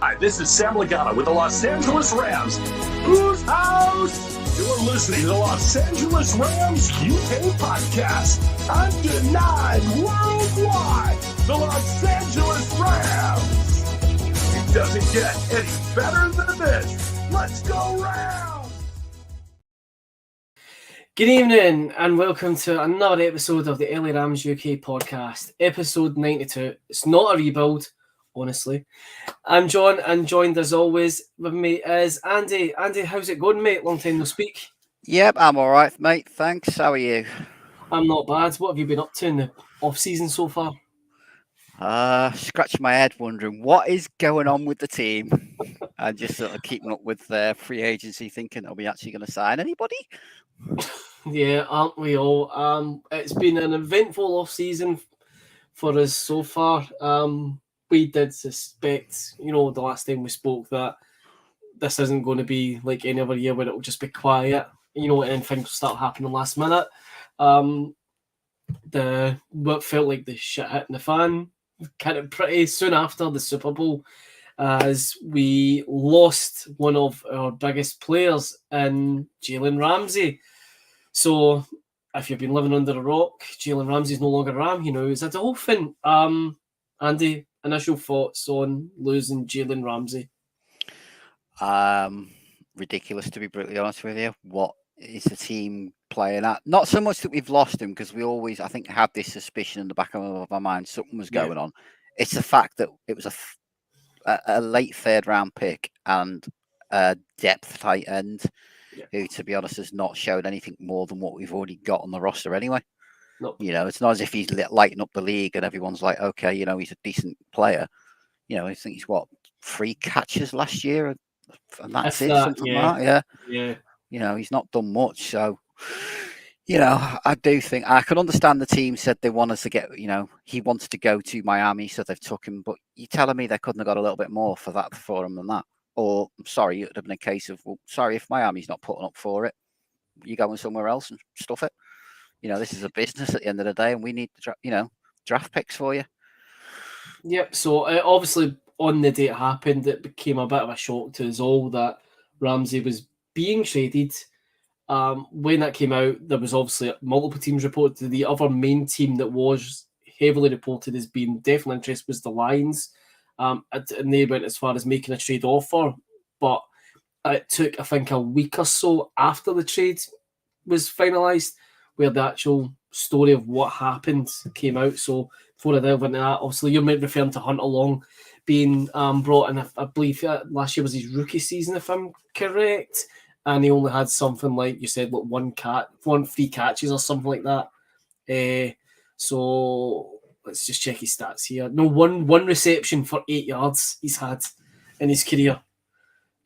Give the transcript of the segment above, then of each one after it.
Hi, this is Sam Lagana with the Los Angeles Rams. Whose house? You're listening to the Los Angeles Rams UK podcast. Undenied worldwide. The Los Angeles Rams. It doesn't get any better than this. Let's go Rams! Good evening and welcome to another episode of the LA Rams UK podcast, episode 92. It's not a rebuild, honestly. I'm John, and joined as always with me is Andy. Andy, how's it going, mate? Long time no speak. Yep, I'm all right, mate. Thanks. How are you? I'm not bad. What have you been up to in the off-season so far? Scratching my head wondering what is going on with the team. And just sort of keeping up with free agency, thinking, are we actually going to sign anybody? Yeah, aren't we all? It's been an eventful off-season for us so far. We did suspect, the last time we spoke, that this isn't going to be like any other year where it'll just be quiet, and things will start happening last minute. What felt like the shit hitting the fan kind of pretty soon after the Super Bowl, as we lost one of our biggest players in Jalen Ramsey. So if you've been living under a rock, Jalen Ramsey's no longer a Ram, he's a Dolphin. Andy, initial thoughts on losing Jalen Ramsey? Ridiculous, to be brutally honest with you. What is the team playing at? Not so much that we've lost him, because we always, I think, had this suspicion in the back of our mind something was going on. It's the fact that it was a late third round pick and a depth tight end who, to be honest, has not showed anything more than what we've already got on the roster anyway. Nope. It's not as if he's lighting up the league and everyone's like, okay, he's a decent player. I think he's 3 catches last year, and that's something like that. Yeah. He's not done much. So, I do think I can understand the team said they want us to get, he wanted to go to Miami, so they've took him. But you're telling me they couldn't have got a little bit more for him than that? Or, I'm sorry, it would have been a case of, well, sorry, if Miami's not putting up for it, you're going somewhere else and stuff it. This is a business at the end of the day, and we need draft picks for you. Yep. So obviously, on the day it happened, it became a bit of a shock to us all that Ramsey was being traded. When that came out, there was obviously multiple teams reported. The other main team that was heavily reported as being definitely interested was the Lions, and they went as far as making a trade offer. But it took, I think, a week or so after the trade was finalised where the actual story of what happened came out. So before I delve into that, obviously you're referring to Hunter Long being brought in. I believe last year was his rookie season, if I'm correct, and he only had something like you said, like 3 catches or something like that. So let's just check his stats here. No, one reception for 8 yards he's had in his career.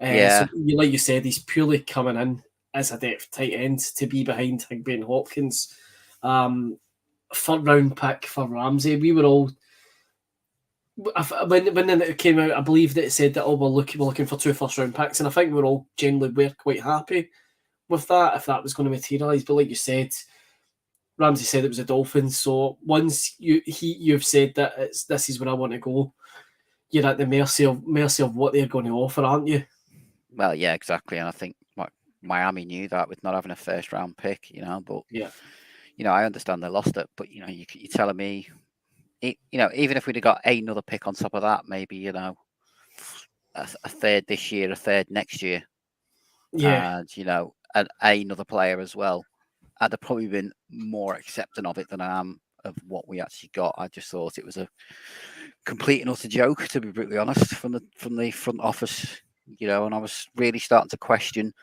So, like you said, he's purely coming in as a depth tight end to be behind Higbee and Hopkins. 3rd round pick for Ramsey. We were all, when it came out, I believe that it said that we're looking for 2 first round picks, and I think we all generally were quite happy with that if that was going to materialise. But like you said, Ramsey said it was a Dolphins. So once you've said that this is where I want to go, you're at the mercy of what they're going to offer, aren't you? Well, yeah, exactly. And I think Miami knew that with not having a first round pick, but I understand they lost it, but you're telling me, even if we'd have got another pick on top of that, maybe a 3rd this year, a 3rd next year, and and another player as well, I'd have probably been more accepting of it than I am of what we actually got. I just thought it was a complete and utter joke, to be brutally honest, from the front office. And I was really starting to question.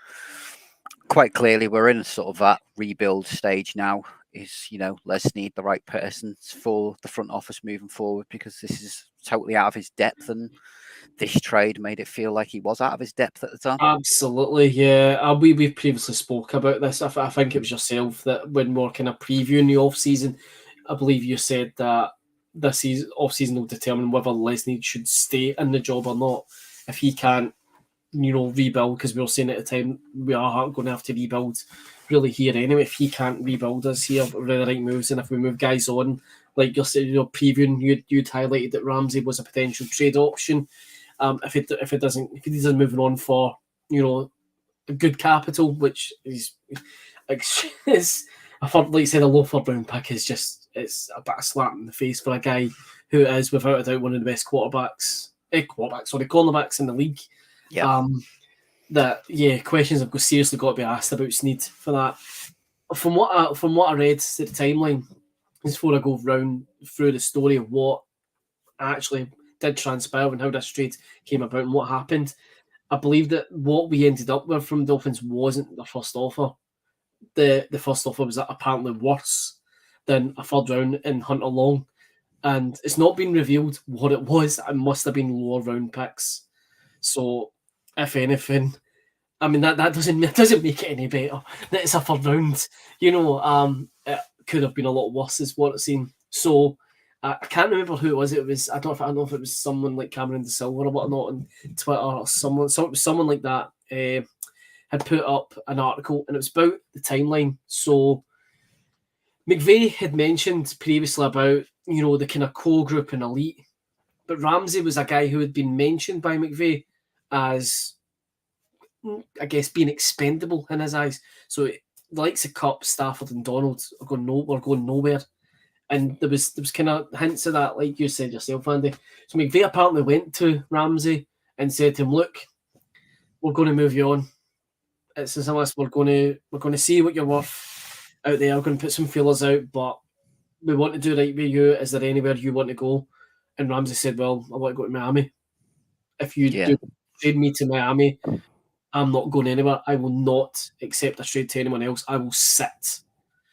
Quite clearly, we're in sort of that rebuild stage now. Let's need the right person for the front office moving forward, because this is totally out of his depth, and this trade made it feel like he was out of his depth at the time. Absolutely, yeah. We've previously spoke about this. I think it was yourself that when we were kind of previewing the off-season, I believe you said that this off-season will determine whether Leslie should stay in the job or not. If he can't rebuild, because we were saying at the time we are going to have to rebuild really here anyway. If he can't rebuild us here with the right moves, and if we move guys on, like you're saying, previewing, you'd highlighted that Ramsey was a potential trade option. if he doesn't moving on for a good capital, which is I thought, like you said, a low third round pick is just it's a bit of slap in the face for a guy who is without a doubt one of the best cornerbacks in the league. Yeah. Questions have seriously got to be asked about Snead for that. From what I read to the timeline, before I go round through the story of what actually did transpire and how this trade came about and what happened, I believe that what we ended up with from Dolphins wasn't the first offer. The first offer was apparently worse than a third round in Hunter Long, and it's not been revealed what it was. It must have been lower round picks. So, if anything, I mean that doesn't make it any better. That it's a third round. It could have been a lot worse, is what it seemed. So I can't remember who it was. It was I don't know if it was someone like Cameron De Silva or whatnot on Twitter or someone like that had put up an article, and it was about the timeline. So McVay had mentioned previously about the kind of core group and elite, but Ramsey was a guy who had been mentioned by McVay as, I guess, being expendable in his eyes. So the likes of Cup, Stafford, and Donald are going nowhere. And there was kind of hints of that, like you said yourself, Andy. So McVay apparently went to Ramsey and said to him, "Look, we're going to move you on. It's as unless we're going to see what you're worth out there. We're going to put some feelers out, but we want to do right with you. Is there anywhere you want to go?" And Ramsey said, "Well, I want to go to Miami. If you do trade me to Miami, I'm not going anywhere. I will not accept a trade to anyone else. I will sit."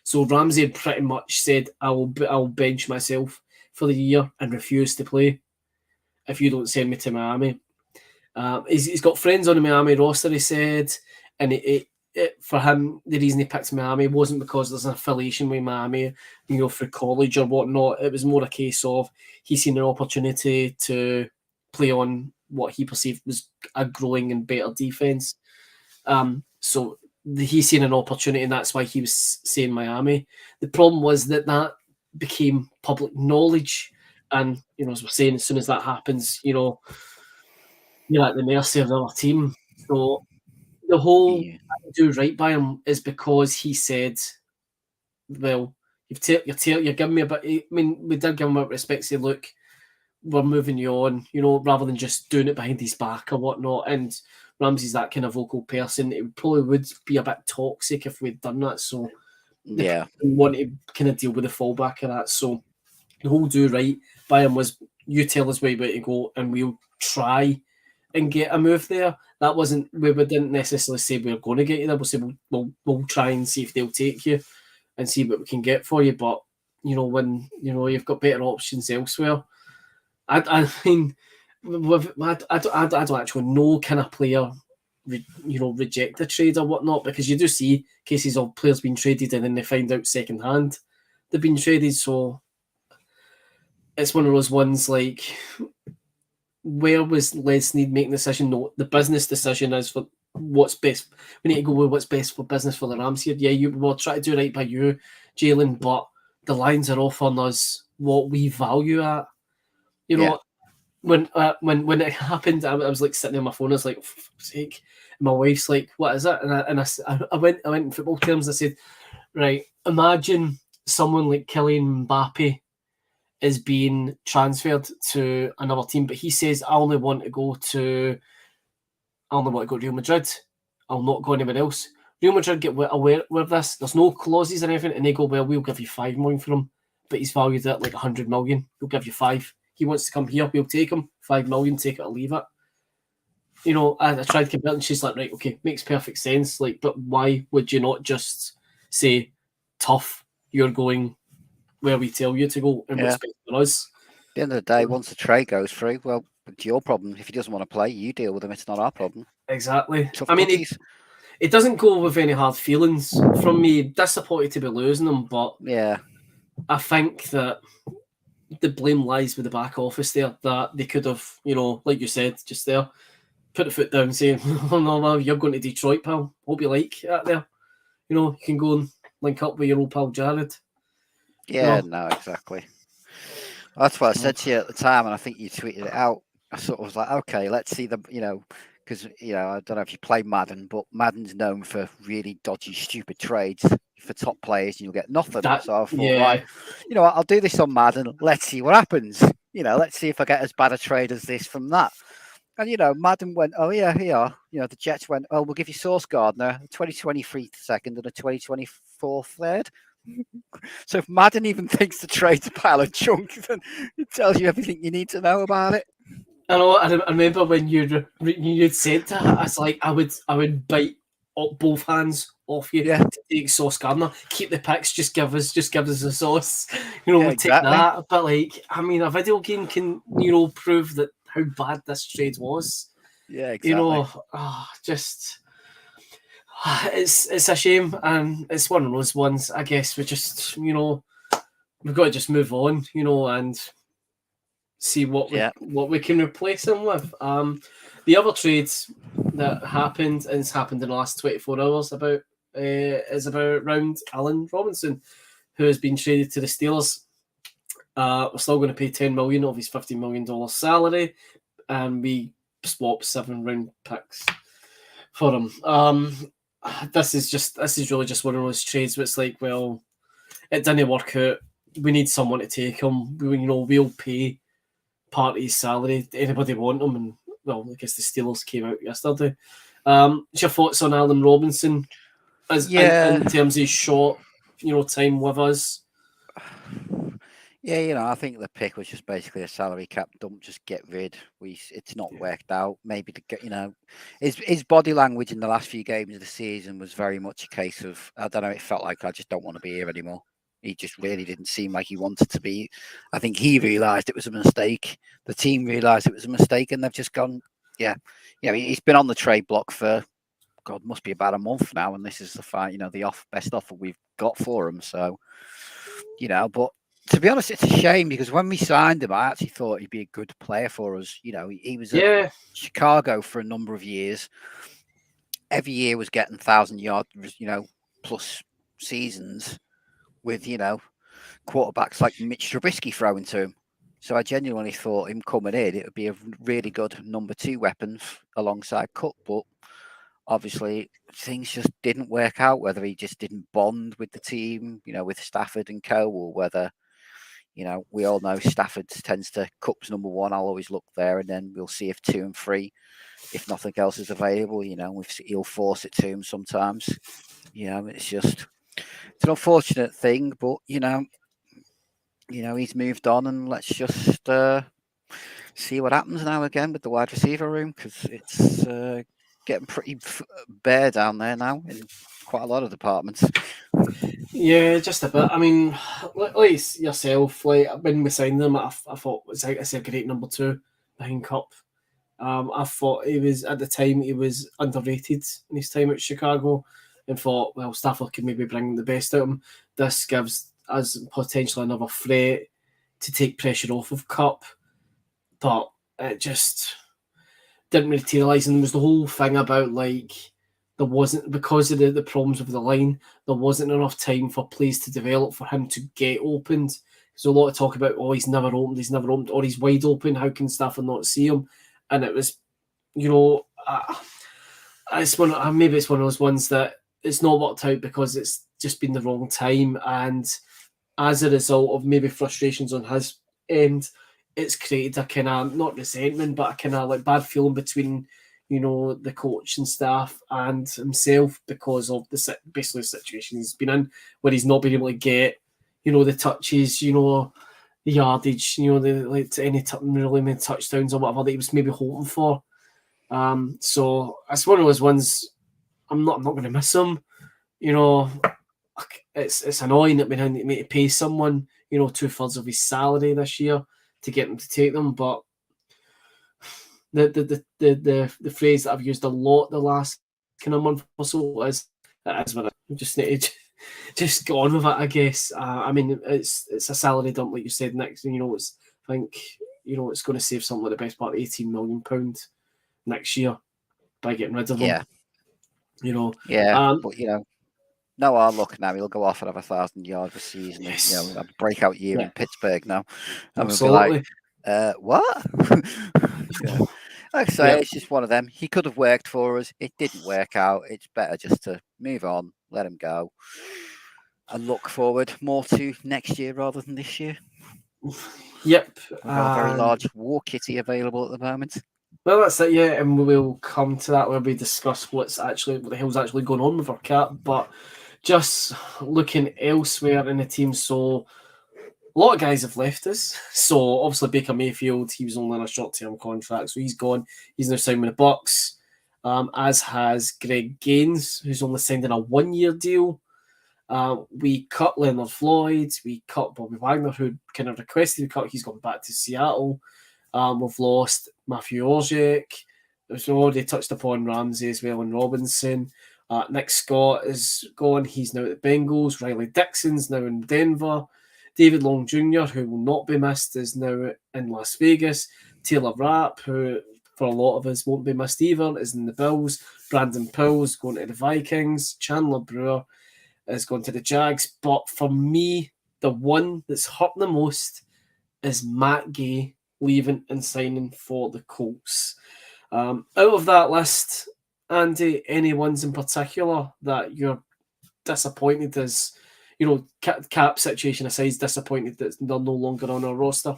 So Ramsey had pretty much said, I'll bench myself for the year and refuse to play if you don't send me to Miami. He's got friends on the Miami roster, he said, and it for him, the reason he picked Miami wasn't because there's an affiliation with Miami, for college or whatnot. It was more a case of he's seen an opportunity to play on what he perceived was a growing and better defense. So he's seen an opportunity, and that's why he was saying Miami. The problem was that became public knowledge, and as we're saying, as soon as that happens, you're at the mercy of the other team. So the whole do right by him is because he said, "Well, you're giving me a bit." I mean, we did give him a respect. Say, "Look, we're moving you on," rather than just doing it behind his back or whatnot. And Ramsey's that kind of vocal person. It probably would be a bit toxic if we'd done that. So we want to kind of deal with the fallback of that. So the whole do right by him was, you tell us where to go and we'll try and get a move there. That wasn't, we didn't necessarily say we're going to get you there. We'll say we'll try and see if they'll take you and see what we can get for you. But when you've got better options elsewhere, I mean, I don't actually know, can a player reject a trade or whatnot, because you do see cases of players being traded and then they find out secondhand they've been traded. So it's one of those ones like, where was Les Snead making the decision? No, the business decision is for what's best. We need to go with what's best for business for the Rams here. Yeah, you will try to do right by you, Jalen, but the Lions are offering us what we value at. When it happened, I was like sitting on my phone. I was like, for fuck's sake. My wife's like, "What is it?" And I went in football terms. I said, right, imagine someone like Kylian Mbappe is being transferred to another team, but he says, I only want to go to Real Madrid. I'll not go anywhere else. Real Madrid get aware of this. There's no clauses or anything, and they go, "Well, we'll give you $5 million for him," but he's valued at like $100 million. We'll give you $5 million. He wants to come here, we'll take him. $5 million, take it or leave it. I tried to compare it, and she's like, right, okay, makes perfect sense. Like, but why would you not just say, tough, you're going where we tell you to go and what's best for us? At the end of the day, once the trade goes through, well, it's your problem. If he doesn't want to play, you deal with him. It's not our problem. Exactly. Tough I mean, cookies. it doesn't go with any hard feelings from me. Disappointed to be losing them, but I think that the blame lies with the back office there, that they could have, like you said, just there, put a foot down and say, "Oh no, man, you're going to Detroit, pal. Hope you like that there. You can go and link up with your old pal Jared." Yeah, no, exactly. That's what I said to you at the time, and I think you tweeted it out. I sort of was like, okay, let's see the, because I don't know if you play Madden, but Madden's known for really dodgy, stupid trades for top players, and you'll get nothing. So I thought, right, I'll do this on Madden. Let's see what happens. Let's see if I get as bad a trade as this from that. And Madden went, oh yeah, here. The Jets went, oh, we'll give you Source Gardner, a 2023 second and a 2024 third. So if Madden even thinks the trade's a pile of junk, then it tells you everything you need to know about it. I know. I remember when you'd said that, I was like, I would bite up both hands off you to take Sauce Gardner. Keep the picks. Just give us the sauce. We'll exactly. Take that. But a video game can prove that how bad this trade was. Yeah, exactly. It's a shame, and it's one of those ones. I guess we just we've got to just move on, and see what we can replace him with. The other trades that happened, and it's happened in the last 24 hours, is about around Allen Robinson, who has been traded to the Steelers. We're still going to pay $10 million of his $15 million salary, and we swap 7 round picks for him. This is really just one of those trades where it's like, well, it didn't work out. We need someone to take him. We'll pay part of his salary. Anybody want him? And well, I guess the Steelers came out yesterday. What's your thoughts on Allen Robinson in terms of his short, time with us? Yeah, I think the pick was just basically a salary cap dump. Just get rid. It's not worked out. Maybe his body language in the last few games of the season was very much a case of, I don't know. It felt like I just don't want to be here anymore. He just really didn't seem like he wanted to be. I think he realised it was a mistake. The team realised it was a mistake, and they've just gone. Yeah, he's been on the trade block for must be about a month now, and this is the best offer we've got for him. So, but to be honest, it's a shame because when we signed him, I actually thought he'd be a good player for us. He was at Chicago for a number of years. Every year was getting 1,000-yard, plus seasons with, quarterbacks like Mitch Trubisky throwing to him. So I genuinely thought him coming in, it would be a really good number 2 weapon alongside Cook. But obviously things just didn't work out, whether he just didn't bond with the team, with Stafford and co, or whether, we all know Stafford tends to Cook's number 1. I'll always look there, and then we'll see if 2 and 3, if nothing else is available, he'll force it to him sometimes. It's an unfortunate thing, but he's moved on, and let's just see what happens now again with the wide receiver room, because it's getting pretty bare down there now in quite a lot of departments. Yeah, just a bit. I mean, like yourself, like when we signed him, I thought it's a great number 2 behind Cup. I thought he was underrated in his time at Chicago, and thought, well, Stafford can maybe bring the best out of him. This gives us potentially another threat to take pressure off of Cup, but it just didn't materialise. And there was the whole thing about there wasn't, because of the problems with the line, there wasn't enough time for plays to develop for him to get opened. There's a lot of talk about, he's never opened, or he's wide open. How can Stafford not see him? And it was, it's maybe it's one of those ones that it's not worked out because it's just been the wrong time, and as a result of maybe frustrations on his end, it's created a kind of, not resentment, but a kind of bad feeling between the coach and staff and himself, because of the basically situation he's been in, where he's not been able to get the touches, the yardage, really many touchdowns or whatever that he was maybe hoping for. So it's one of those ones. I'm not going to miss him. It's annoying that we need to pay someone 2/3 of his salary this year to get them to take them. But the phrase that I've used a lot the last kind of month or so is what I just need to just go on with it, I guess. I mean, it's a salary dump, like you said, next. It's it's going to save something like the best part of £18 million next year by getting rid of him. But no hard luck now. He'll go off and have 1,000 yards a season. Yes. A breakout year in Pittsburgh now. And absolutely. we'll be like, what? Yeah. Like I say, it's just one of them. He could have worked for us. It didn't work out. It's better just to move on, let him go, and look forward more to next year rather than this year. Yep. We've got a very large war kitty available at the moment. Well, that's it, yeah, and we'll come to that where we discuss what the hell's actually going on with our cat. But just looking elsewhere in the team, so a lot of guys have left us. So obviously Baker Mayfield, he was only on a short-term contract, so he's gone. He's now signed with the Bucks, as has Greg Gaines, who's only signed in a one-year deal. We cut Leonard Floyd, we cut Bobby Wagner, who kind of requested we cut. He's gone back to Seattle. We've lost Matthew Orzech. We've already touched upon Ramsey as well and Robinson. Nick Scott is gone. He's now at the Bengals. Riley Dixon's now in Denver. David Long Jr., who will not be missed, is now in Las Vegas. Taylor Rapp, who for a lot of us won't be missed either, is in the Bills. Brandon Powell's going to the Vikings. Chandler Brewer is going to the Jags. But for me, the one that's hurt the most is Matt Gay leaving and signing for the Colts. Out of that list, Andy, any ones in particular that you're disappointed as, cap situation aside, disappointed that they're no longer on our roster?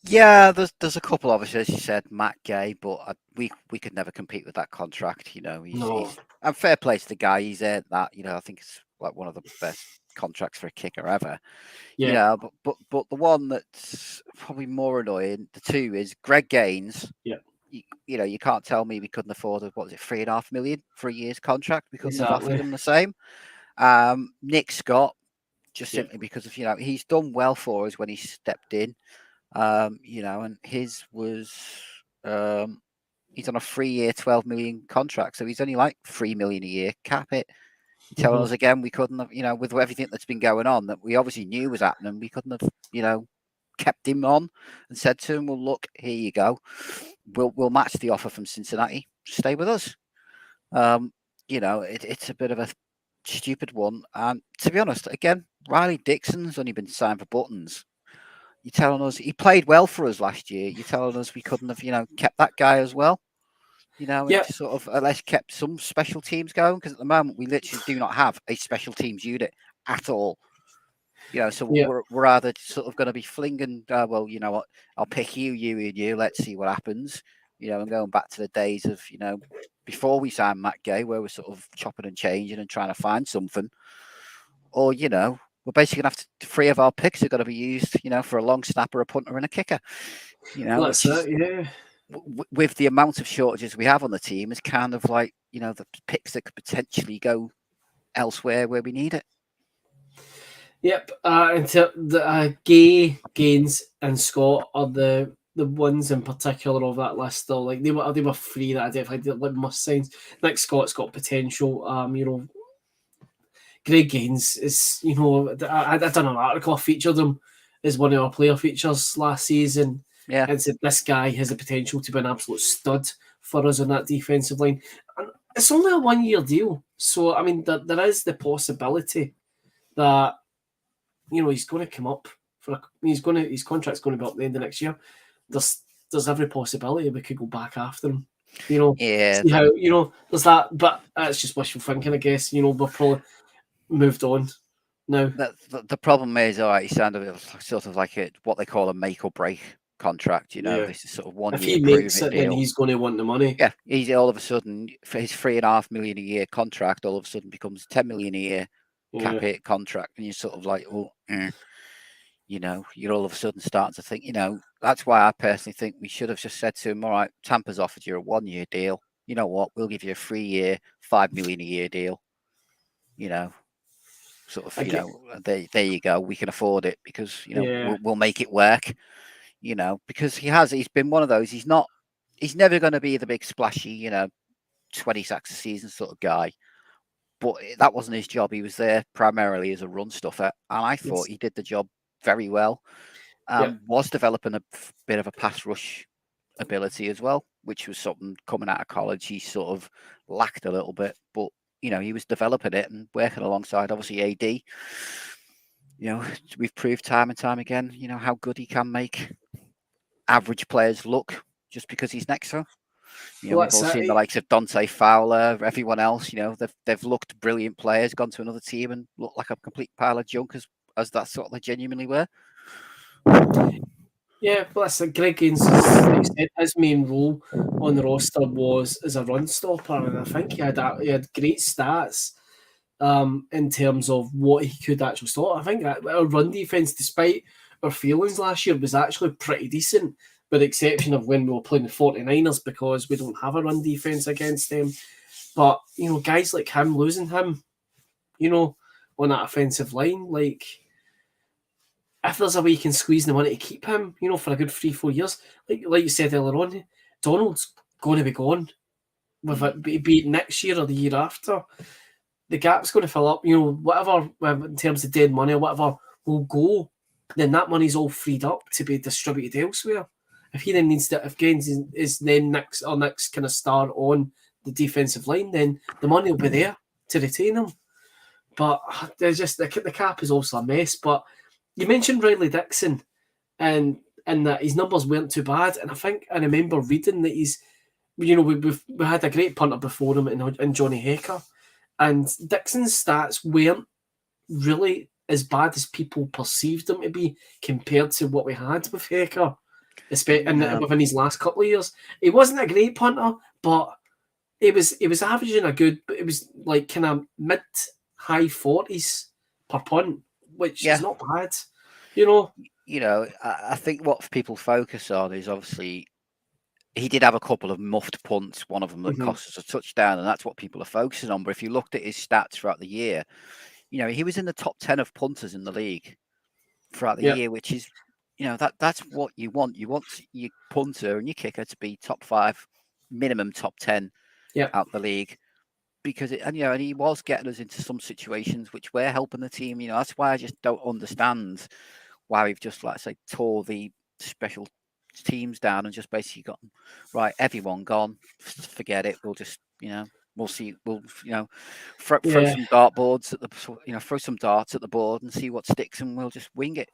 Yeah, there's a couple, obviously, as you said, Matt Gay, but we could never compete with that contract. He's and fair play to the guy. He's earned that. I think it's like one of the best contracts for a kicker ever. Yeah. But the one that's probably more annoying, the two, is Greg Gaines. Yeah. You can't tell me we couldn't afford $3.5 million for a year's contract. We couldn't have offered him the same. Nick Scott, just simply because of he's done well for us when he stepped in. And his was he's on a 3-year, $12 million contract, so he's only like $3 million a year. Cap it. You're telling us again we couldn't have, with everything that's been going on that we obviously knew was happening, we couldn't have, kept him on and said to him, "Well, look, here you go. We'll match the offer from Cincinnati. Stay with us." It's a bit of a stupid one. And to be honest, again, Riley Dixon's only been signed for buttons. You're telling us he played well for us last year. You're telling us we couldn't have, kept that guy as well. Sort of at least kept some special teams going, because at the moment we literally do not have a special teams unit at all. We're either sort of going to be flinging, well, you know what, I'll pick you, and you, let's see what happens. And going back to the days of, before we signed Matt Gay, where we're sort of chopping and changing and trying to find something. Or, we're basically going to have to, 3 of our picks are going to be used, for a long snapper, a punter, and a kicker. That's it, yeah. With the amount of shortages we have on the team, is kind of like, the picks that could potentially go elsewhere where we need it. Yep. Until the Gay, Gaines, and Scott are the ones in particular of that list. Though, like they were 3 that I definitely like must sign. Nick Scott's got potential. Greg Gaines is, I done an article, I featured him as one of our player features last season. Yeah. And said this guy has the potential to be an absolute stud for us on that defensive line. And it's only a 1-year deal. So, I mean, there is the possibility that, he's going to come up his contract's going to be up the end of next year. There's every possibility we could go back after him. Yeah. See how, there's that, but that's just wishful thinking, I guess. We're probably moved on now. The problem is, he sounded sort of like what they call a make or break contract. This is sort of 1 year. If he makes it, then he's going to want the money. Yeah, he's all of a sudden, for his $3.5 million a year contract, all of a sudden becomes $10 million a year cap hit contract, and you're sort of like, you're all of a sudden starting to think, that's why I personally think we should have just said to him, all right, Tampa's offered you a 1-year deal. You know what? We'll give you a 3-year, $5 million a year deal. Sort of, there you go. We can afford it because, we'll make it work. Because he's been one of those. He's never going to be the big splashy, 20 sacks a season sort of guy. But that wasn't his job. He was there primarily as a run stuffer. And I thought he did the job very well. Was developing a bit of a pass rush ability as well, which was something coming out of college he sort of lacked a little bit. But, he was developing it and working alongside, obviously, AD. We've proved time and time again, how good he can make average players look just because he's next to him. Well, we've all seen the likes of Dante Fowler, everyone else. They've looked brilliant players, gone to another team and looked like a complete pile of junk as that sort of they genuinely were. Yeah, but that's like Greg Gaines, like said, his main role on the roster was as a run stopper, and I think he had great stats in terms of what he could actually stop. I think that our run defense, despite our feelings last year, was actually pretty decent, with the exception of when we were playing the 49ers, because we don't have a run defense against them. But guys like him, losing him, on that offensive line, like, if there's a way you can squeeze the money to keep him, for a good 3-4 years, like you said earlier on, Donald's going to be gone. With it, be it next year or the year after, the gap's going to fill up. Whatever in terms of dead money or whatever will go, then that money's all freed up to be distributed elsewhere. If he then needs to, if Gaines is then next kind of star on the defensive line, then the money will be there to retain him. But there's just the cap is also a mess. But you mentioned Riley Dixon, and that his numbers weren't too bad. And I remember reading that he's, we had a great punter before him in Johnny Hecker, and Dixon's stats weren't really as bad as people perceived them to be compared to what we had with Hecker, especially within his last couple of years. He wasn't a great punter, but it was averaging a good, but it was like kind of mid-high 40s per punt, which is not bad, I think what people focus on is obviously he did have a couple of muffed punts, one of them that cost us a touchdown, and that's what people are focusing on. But if you looked at his stats throughout the year, he was in the top 10 of punters in the league throughout the year, which is, that's what you want. You want your punter and your kicker to be top 5, minimum top 10 out the league. Because and he was getting us into some situations which were helping the team. That's why I just don't understand why we've just, like I say, tore the special teams down and just basically got them right. Everyone gone. Forget it. We'll just we'll see. We'll throw some dartboards at the throw some darts at the board and see what sticks, and we'll just wing it.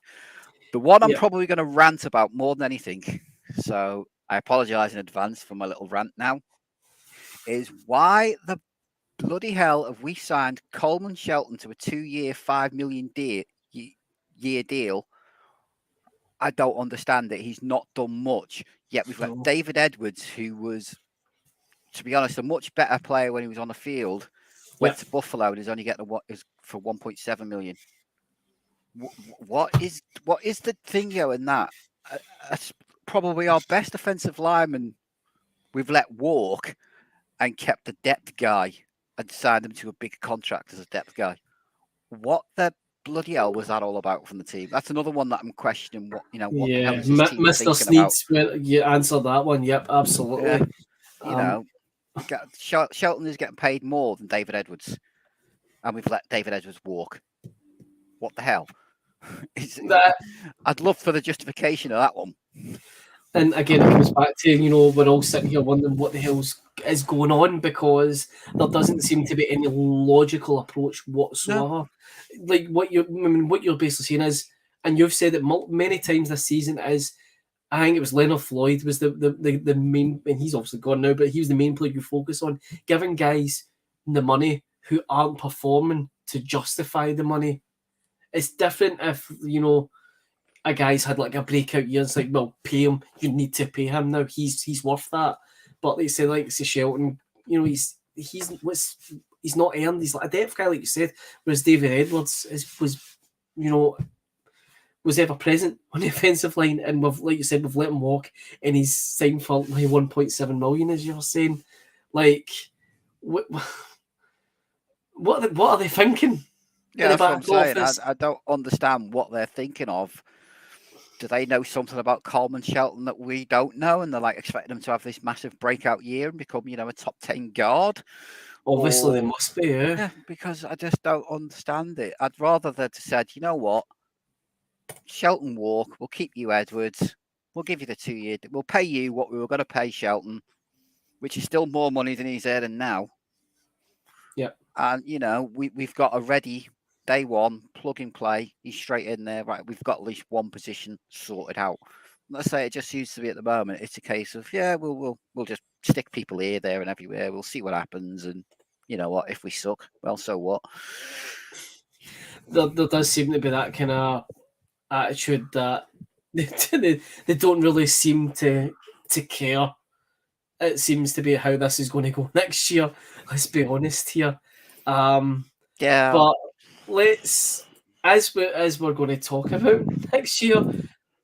The one I'm probably going to rant about more than anything, so I apologise in advance for my little rant now, is why the bloody hell have we signed Coleman Shelton to a 2-year, $5 million year deal? I don't understand it. He's not done much. Yet we've got David Edwards, who was, to be honest, a much better player when he was on the field. Went to Buffalo and is only getting for $1.7 million. What is the thing in that? Probably our best offensive lineman we've let walk and kept the depth guy and signed him to a big contract as a depth guy. What the bloody hell was that all about from the team? That's another one that I'm questioning. What the hell is this team Mr. Sneeds, you answered that one. Yep, absolutely. Shelton is getting paid more than David Edwards, and we've let David Edwards walk. What the hell? I'd love for the justification of that one. And again, it comes back to, we're all sitting here wondering what the hell is going on, because there doesn't seem to be any logical approach whatsoever. No. Like what you're basically saying is, and you've said it many times this season, is I think it was Leonard Floyd was the main, and he's obviously gone now, but he was the main player you focus on, giving guys the money who aren't performing to justify the money. It's different if, a guy's had like a breakout year. It's like, well, pay him. You need to pay him now. He's worth that. But they say, like, say Shelton, he's not earned. He's like a depth guy, like you said. Whereas David Edwards was ever present on the offensive line, and like you said, we've let him walk, and he's signed for like 1.7 million, as you were saying. Like, what are they thinking? Yeah, that's what I'm saying. I don't understand what they're thinking of. Do they know something about Coleman Shelton that we don't know, and they're like expecting him to have this massive breakout year and become, a top 10 guard? Obviously, they must be, yeah. Because I just don't understand it. I'd rather they'd said, you know what, Shelton walk, we'll keep you Edwards, we'll give you the 2 year, we'll pay you what we were going to pay Shelton, which is still more money than he's earning now. Yeah, and we've got a ready. Day one, plug and play. He's straight in there. Right, we've got at least one position sorted out. let's say it just seems to be at the moment. It's a case of we'll just stick people here, there, and everywhere. We'll see what happens, and you know what? If we suck, well, so what? There does seem to be that kind of attitude that they don't really seem to care. It seems to be how this is going to go next year. Let's be honest here. Yeah. But let's, as we're going to talk about next year,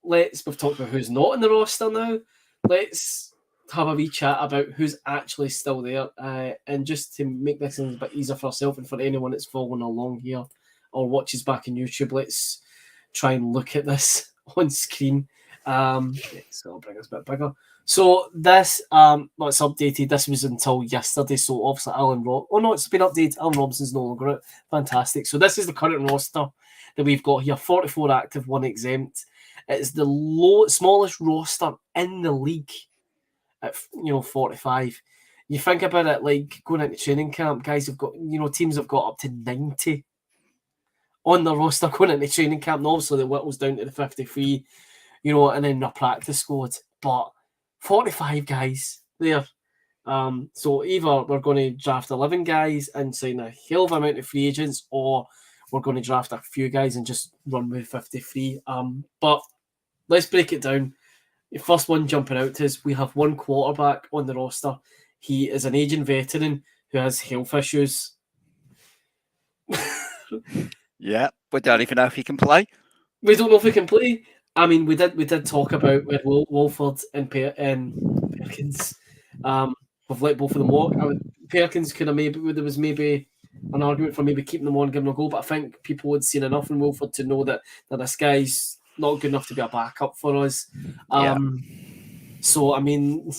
we've talked about who's not in the roster now. Let's have a wee chat about who's actually still there. And just to make this a bit easier for ourselves and for anyone that's following along here or watches back on YouTube, let's try and look at this on screen. So I'll bring this a bit bigger. So this, it's updated. This was until yesterday. So obviously it's been updated. Alan Robinson's no longer out. Fantastic. So this is the current roster that we've got here. 44 active, 1 exempt. It's the smallest roster in the league at 45. You think about it, like going into training camp, guys have got, teams have got up to 90 on the roster going into training camp. And obviously the whittles down to the 53, and then their practice squad. But 45 guys there. So either we're going to draft 11 guys and sign a hell of an amount of free agents, or we're going to draft a few guys and just run with 53. But let's break it down. The first one jumping out to us, we have one quarterback on the roster. He is an aging veteran who has health issues. Yeah, we don't even know if he can play. We don't know if he can play. I mean, we did talk about with Wolford and Perkins. We've let both of them walk. Perkins could have there was maybe an argument for maybe keeping them on, giving them a go, but I think people had seen enough in Wolford to know that this guy's not good enough to be a backup for us. So I mean,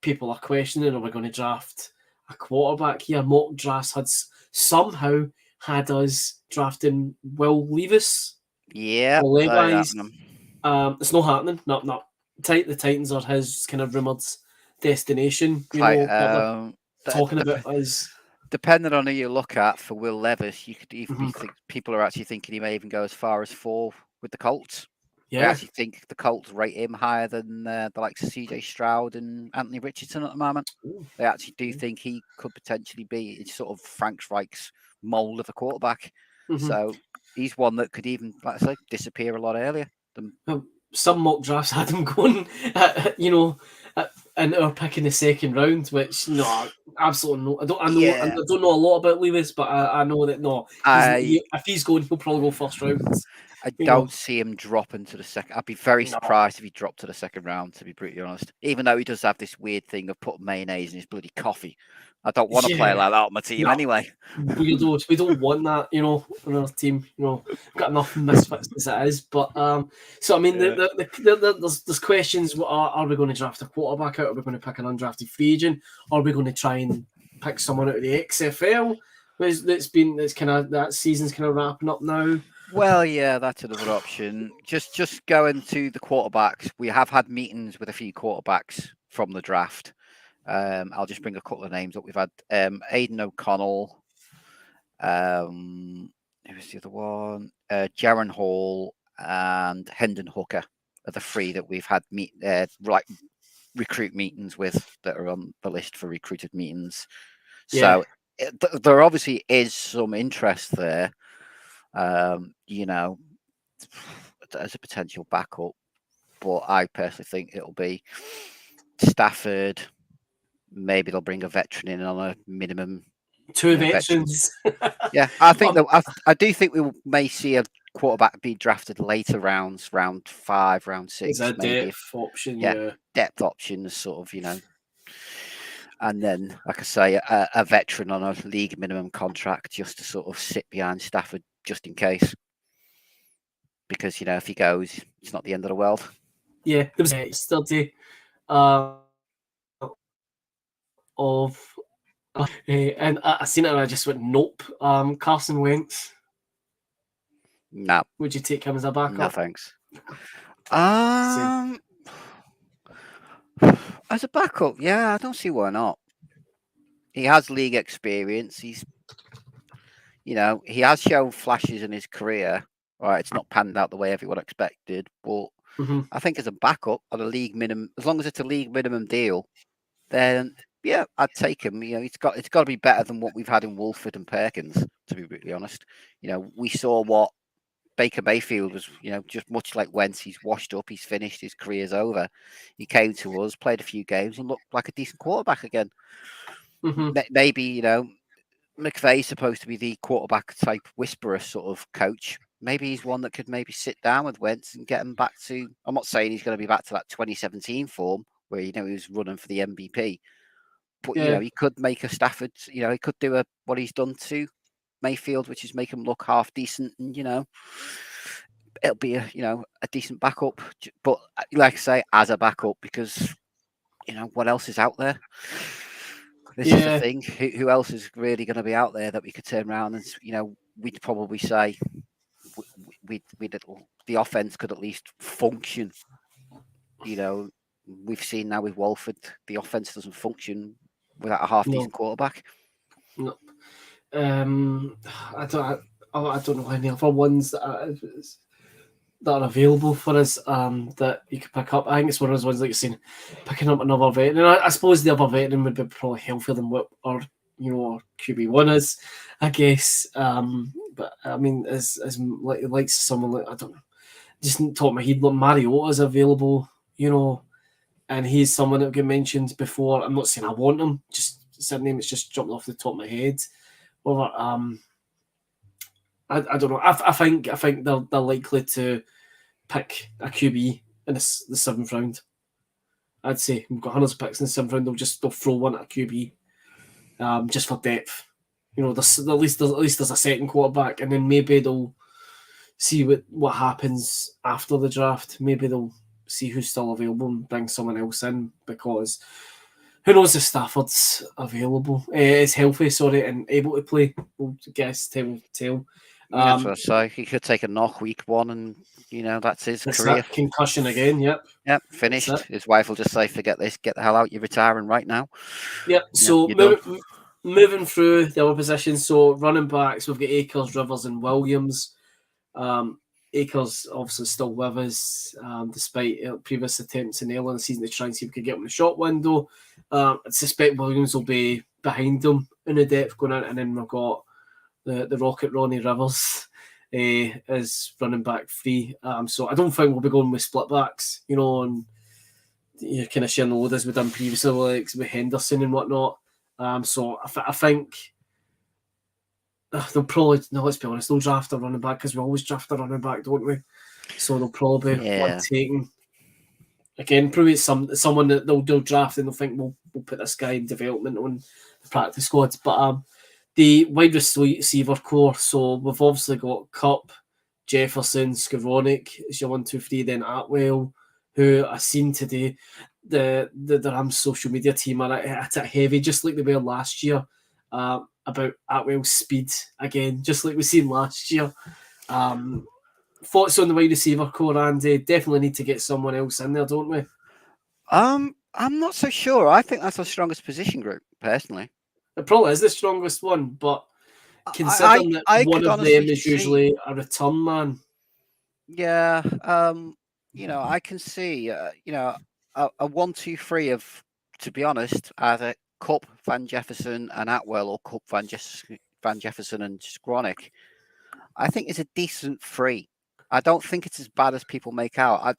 people are questioning: are we going to draft a quarterback here? Mock drafts had somehow had us drafting Will Levis. Yeah, it's not happening. Not the Titans are his kind of rumored destination. Talking about us. Depending on who you look at for Will Levis, you could even people are actually thinking he may even go as far as 4 with the Colts. Yeah, I actually think the Colts rate him higher than the likes of CJ Stroud and Anthony Richardson at the moment. Ooh. They actually do think he could potentially be sort of Frank Reich's mold of a quarterback. Mm-hmm. So he's one that could even, like I say, disappear a lot earlier. Some mock drafts had him going, and our pick in the second round, which absolutely no. I don't know a lot about Lewis, but I know that if he's going, he'll probably go first round. I don't see him dropping to the second. I'd be very surprised if he dropped to the second round, to be brutally honest. Even though he does have this weird thing of putting mayonnaise in his bloody coffee. I don't want to play like that on my team anyway. We don't want that, on our team. We've got enough misfits as it is. But so I mean, there's questions. Are we going to draft a quarterback out? Are we going to pick an undrafted free agent? Or are we going to try and pick someone out of the XFL? That season's kind of wrapping up now. Well, yeah, that's another option. Just going to the quarterbacks. We have had meetings with a few quarterbacks from the draft. I'll just bring a couple of names up. We've had Aidan O'Connell. Who was the other one? Jaron Hall and Hendon Hooker are the 3 that we've had recruit meetings with that are on the list for recruited meetings. Yeah. So there obviously is some interest there. As a potential backup, but I personally think it'll be Stafford. Maybe they'll bring a veteran in on a minimum. 2 veterans. Yeah, I think I do think we may see a quarterback be drafted later rounds, round 5, round 6. Is a depth option? Yeah, depth options, sort of, and then, like I say, a veteran on a league minimum contract just to sort of sit behind Stafford just in case. Because, if he goes, it's not the end of the world. Yeah, there was a study and I seen it and I just went, nope. Carson Wentz. No. Would you take him as a backup? No, thanks. As a backup, yeah, I don't see why not. He has league experience. He's, he has shown flashes in his career. Right, it's not panned out the way everyone expected, but I think as a backup on a league minimum, as long as it's a league minimum deal, then yeah, I'd take him. You know, it's got to be better than what we've had in Wolford and Perkins, to be really honest. You know, we saw what Baker Mayfield was, you know, just much like Wentz. He's washed up, he's finished, his career's over. He came to us, played a few games, and looked like a decent quarterback again. Maybe, you know, McVay's supposed to be the quarterback type whisperer sort of coach. Maybe he's one that could maybe sit down with Wentz and get him back to. I'm not saying he's going to be back to that 2017 form where, you know, he was running for the MVP, but you know, he could make a Stafford. You know, he could do what he's done to Mayfield, which is make him look half decent, and you know, it'll be a decent backup. But like I say, as a backup, because you know what else is out there. This is the thing. Who else is really going to be out there that we could turn around and, you know, we'd probably say the offense could at least function. You know, we've seen now with Walford, the offense doesn't function without a half-decent quarterback. No. I don't know any other ones that are available for us that you could pick up. I think it's one of those ones, like you're saying, picking up another veteran. I suppose the other veteran would be probably healthier than what our QB1 is, I guess. But I mean, as like someone like, I don't know, just top of my head, like Mariota is available, you know, and he's someone that got mentioned before. I'm not saying I want him, just his name is just jumping off the top of my head. Over I don't know. I think they're likely to pick a QB in the 7th round. I'd say we've got hundreds of picks in the 7th round. They'll throw one at a QB, just for depth. You know, at least there's a second quarterback, and then maybe they'll see what happens after the draft. Maybe they'll see who's still available and bring someone else in, because who knows if Stafford's available, is healthy, and able to play. We'll guess, tell. That's what I say. He could take a knock week 1, and you know that's his career. Concussion again. Yep, finished. His wife will just say, "Forget this. Get the hell out. You're retiring right now." Yep. So moving through the other positions. So running backs, we've got Akers, Rivers, and Williams. Akers obviously still with us, despite previous attempts in early in the season to try and see if we could get him in the short window. I suspect Williams will be behind him in the depth going out, and then we've got the Rocket Ronnie Rivers is running back 3. So I don't think we'll be going with split backs, you know, and you're kind of sharing the load as we've done previously, like with Henderson and whatnot. So I think they'll probably, no, let's be honest, they'll draft a running back, because we always draft a running back, don't we? So they'll probably want taking. Again, probably someone that they'll draft and they'll think we'll put this guy in development on the practice squad. But the wide receiver core, so we've obviously got Cup, Jefferson, Skowronek is your 1, 2, 3, then Atwell, who I seen today, the Rams social media team are at it heavy, just like they were last year, about Atwell's speed again, just like we seen last year. Thoughts on the wide receiver core, Andy? Definitely need to get someone else in there, don't we? I'm not so sure. I think that's our strongest position group, personally. It probably is the strongest one, but considering that one of them is usually a return man. Yeah, you know, I can see, you know, a 1, 2, 3 of, to be honest, either Cup, Van Jefferson, and Atwell, or Cup, Van Jefferson, and Skowronek. I think it's a decent 3. I don't think it's as bad as people make out.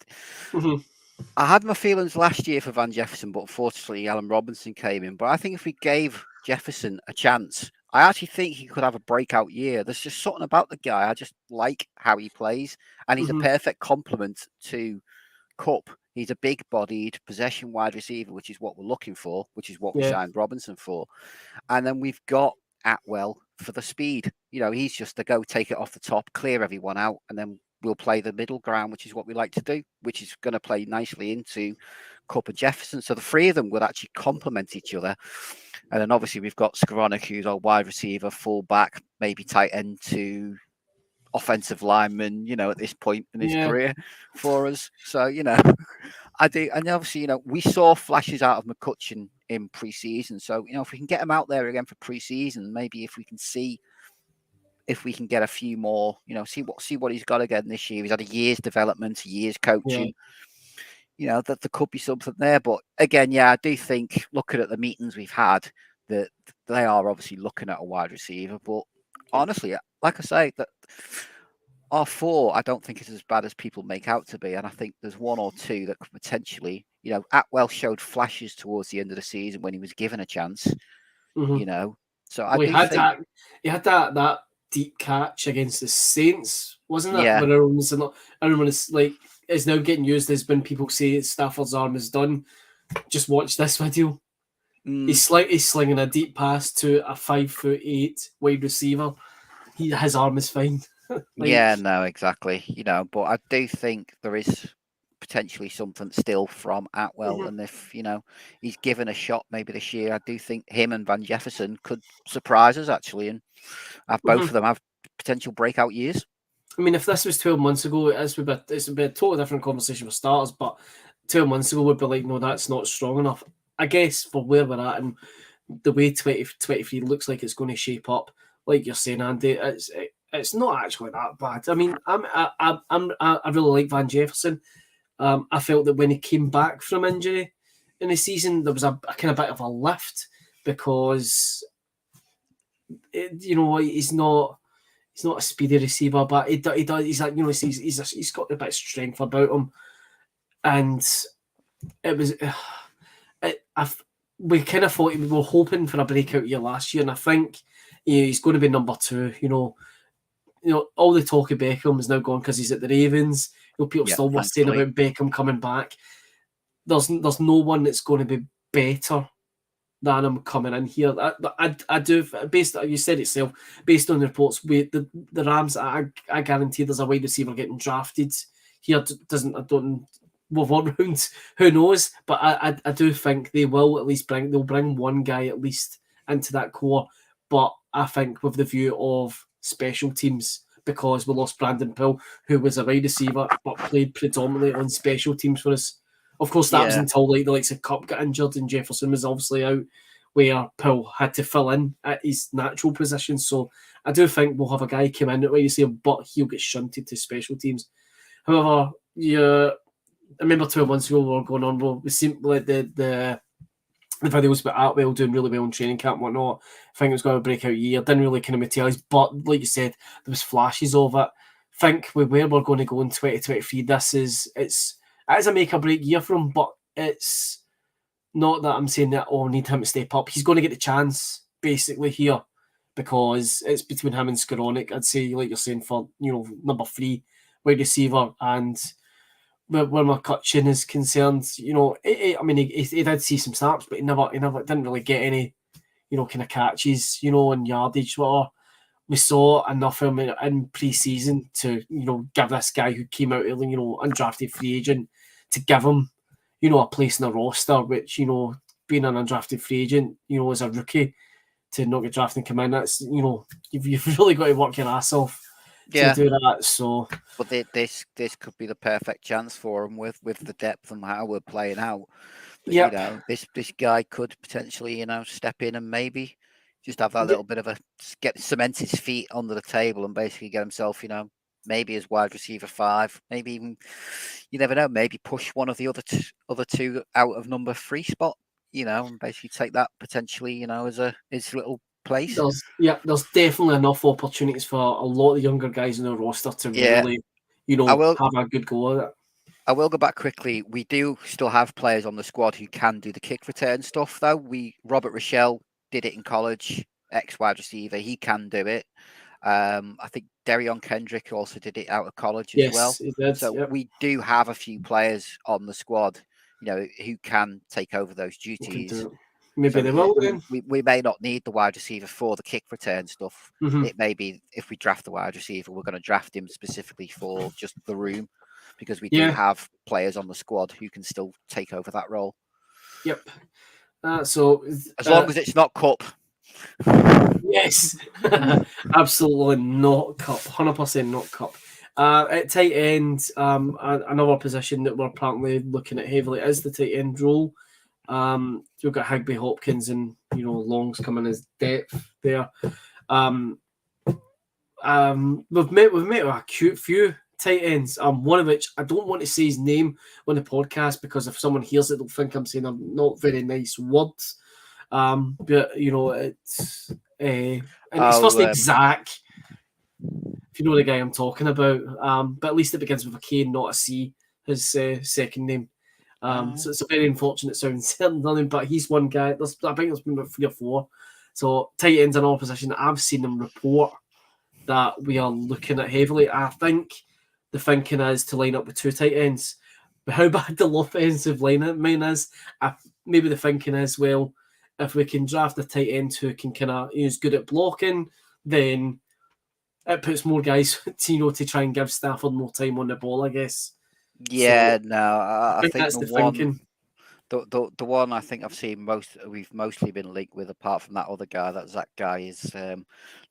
I had my feelings last year for Van Jefferson, but unfortunately, Allen Robinson came in. But I think if we gave Jefferson a chance, I actually think he could have a breakout year. There's just something about the guy. I just like how he plays, and he's a perfect complement to Cup. He's a big-bodied possession wide receiver, which is what we're looking for, which is what we signed Robinson for. And then we've got Atwell for the speed. You know, he's just to go take it off the top, clear everyone out, and then we'll play the middle ground, which is what we like to do, which is going to play nicely into Cup and Jefferson. So the 3 of them would actually complement each other. And then obviously we've got Skowronek, who's our wide receiver, full back, maybe tight end to offensive lineman, you know, at this point in his career for us. So, you know, I do. And obviously, you know, we saw flashes out of McCutcheon in pre-season. So, you know, if we can get him out there again for pre-season, maybe if we can see if we can get a few more, see what he's got again this year. He's had a year's development, a year's coaching. That there could be something there. But again, I do think looking at the meetings we've had, that they are obviously looking at a wide receiver. But honestly, like I say, that our 4, I don't think it's as bad as people make out to be. And I think there's 1 or 2 that could potentially, Atwell showed flashes towards the end of the season when he was given a chance, So I do think he had that deep catch against the Saints, wasn't it? Yeah. When everyone is now getting used as when people say Stafford's arm is done. Just watch this video. He's slinging a deep pass to a 5'8" wide receiver. His arm is fine. No, exactly. But I do think there is potentially something still from Atwell, and if he's given a shot maybe this year, I do think him and Van Jefferson could surprise us actually, and have both of them have potential breakout years. I mean, if this was 12 months ago, it's a totally different conversation for starters. But 12 months ago, we'd be like, no, that's not strong enough. I guess for where we're at and the way 2023 looks like it's going to shape up, like you're saying, Andy, it's not actually that bad. I mean, I really like Van Jefferson. I felt that when he came back from injury in the season, there was a kind of bit of a lift because he's not a speedy receiver, but he does. He's like he's got a bit of strength about him, and it was. We kind of thought we were hoping for a breakout year last year, and I think he's going to be number 2. All the talk of Beckham is now gone because he's at the Ravens. People still were saying about Beckham coming back. There's no one that's going to be better than him coming in here. I do, based you said it yourself, based on the reports, the Rams, I guarantee there's a wide receiver getting drafted here. We've all round, who knows? But I do think they will at least they'll bring one guy at least into that core. But I think with the view of special teams, because we lost Brandon Pill, who was a wide receiver but played predominantly on special teams for us. Of course, that was until the likes of Cup got injured and Jefferson was obviously out, where Pill had to fill in at his natural position. So I do think we'll have a guy come in at wide receiver, but he'll get shunted to special teams. However, I remember 12 months ago we were going on. We seemed like the videos about Atwell doing really well in training camp and whatnot. I think it was going to break out year. Didn't really kind of materialise, but like you said, there was flashes of it. I think where we're going to go in 2023, it's a make or break year for him, but it's not that I'm saying that need him to step up. He's going to get the chance basically here because it's between him and Skoranek. I'd say, like you're saying, for number 3 wide receiver, and where McCutcheon is concerned, I mean, he did see some snaps, but he never didn't really get any, kind of catches, and yardage. Whatever. We saw enough of him in pre-season to, give this guy who came out early, undrafted free agent, to give him, a place in the roster, which, being an undrafted free agent, as a rookie, to not get drafted and come in, that's, you've really got to work your ass off to do that. So, but this could be the perfect chance for him with the depth and how we're playing out. But, this guy could potentially step in and maybe just have that little bit of cement his feet under the table and basically get himself maybe as wide receiver 5, maybe even, you never know, maybe push one of the other two out of number 3 spot, and basically take that potentially as his little place. There's definitely enough opportunities for a lot of younger guys in the roster to really, have a good go at it. I will go back quickly. We do still have players on the squad who can do the kick return stuff, though. Robert Rochelle did it in college, ex-wide receiver. He can do it. I think Derion Kendrick also did it out of college as well. He did, so we do have a few players on the squad, who can take over those duties. Maybe they will then. We may not need the wide receiver for the kick return stuff. Mm-hmm. It may be if we draft the wide receiver, we're going to draft him specifically for just the room, because we do have players on the squad who can still take over that role. Yep. So as long as it's not Cup. Yes, absolutely not Cup. 100% not Cup. At tight end, another position that we're apparently looking at heavily is the tight end role. We've got Higby, Hopkins, and Long's coming as depth there. we've met a cute few tight ends. One of which I don't want to say his name on the podcast because if someone hears it, they'll think I'm saying not very nice words. But it's and his first name's Zach. If you know the guy I'm talking about, but at least it begins with a K, not a C. His second name. So it's a very unfortunate sounding, but he's one guy. I think there's been about 3 or 4. So tight ends in opposition. I've seen them report that we are looking at heavily. I think the thinking is to line up with 2 tight ends. But how bad the offensive line is, maybe the thinking is, well, if we can draft a tight end who can kind of is good at blocking, then it puts more guys to try and give Stafford more time on the ball, I guess. Yeah, so, no, I think that's the one, thinking. The one I think I've seen we've mostly been linked with, apart from that other guy, that Zach guy, is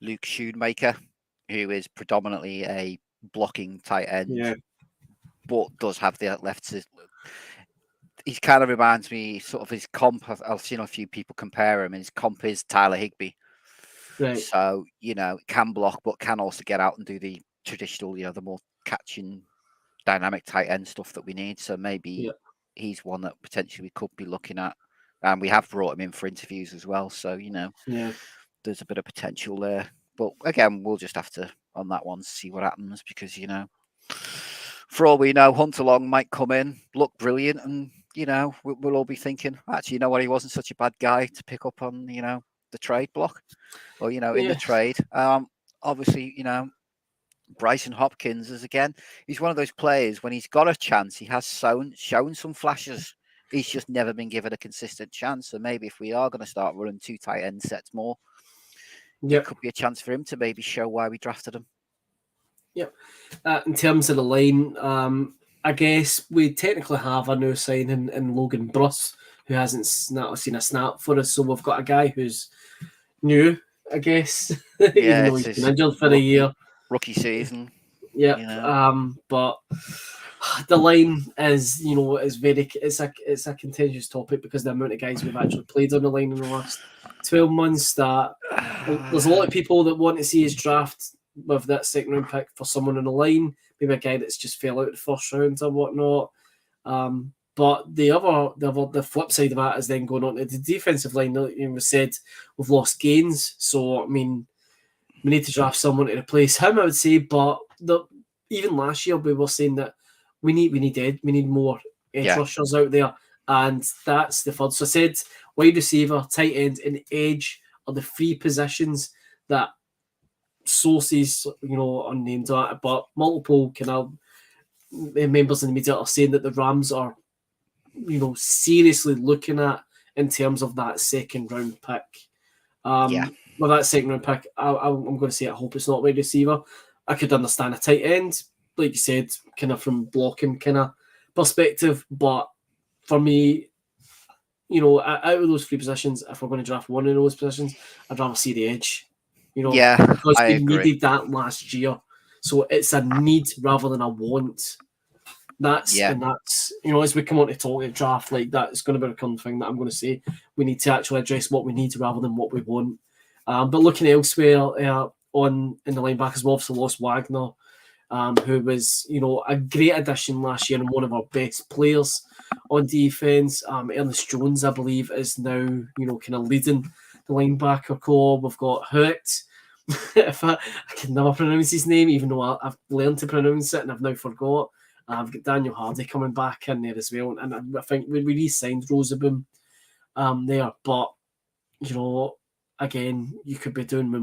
Luke Shoemaker, who is predominantly a blocking tight end, but does have the left. He kind of reminds me sort of his comp. I've seen a few people compare him, and his comp is Tyler Higbee. Right. So, can block, but can also get out and do the traditional, the more catching, dynamic tight end stuff that we need. So maybe he's one that potentially we could be looking at. And we have brought him in for interviews as well. So, there's a bit of potential there. But again, we'll just have to, on that one, see what happens because, for all we know, Hunter Long might come in, look brilliant, and, we'll all be thinking, actually, you know what, he wasn't such a bad guy to pick up on, the trade block or, in the trade. Obviously, Bryson Hopkins is, again, he's one of those players, when he's got a chance, he has shown some flashes. He's just never been given a consistent chance. So maybe if we are going to start running 2 tight end sets more, it could be a chance for him to maybe show why we drafted him. Yep. In terms of the line, I guess we technically have a new signing in Logan Bruss, who hasn't seen a snap for us. So we've got a guy who's new, I guess, even though he's been injured for a year. Rookie season. Yeah. But the line is, it's a contentious topic because the amount of guys we've actually played on the line in the last 12 months that there's a lot of people that want to see his draft with that second round pick for someone on the line, maybe a guy that's just fell out the first round or whatnot. But the flip side of that is then going on to the defensive line. We said we've lost Gaines, so I mean we need to draft someone to replace him, I would say. But even last year we were saying that we need more edge rushers out there, and that's the third. So I said wide receiver, tight end, and edge are the 3 positions that sources, unnamed that, but multiple kind of members in the media are saying that the Rams are, seriously looking at in terms of that second round pick. Well, that second round pick, I'm going to say I hope it's not wide receiver. I could understand a tight end, like you said, kind of from blocking kind of perspective, but for me, out of those 3 positions, if we're going to draft one of those positions, I'd rather see the edge. Because we needed that last year. So it's a need rather than a want. And that's, as we come on to talk at draft, like that's going to be a common thing that I'm going to say. We need to actually address what we need rather than what we want. But looking elsewhere in the linebackers, we obviously lost Wagner, who was, a great addition last year and one of our best players on defense. Ernest Jones, I believe, is now, kind of leading the linebacker core. We've got Hurt. If I can never pronounce his name, even though I've learned to pronounce it and I've now forgot. I've got Daniel Hardy coming back in there as well, and I think we re-signed Rosaboom there. But again, you could be doing with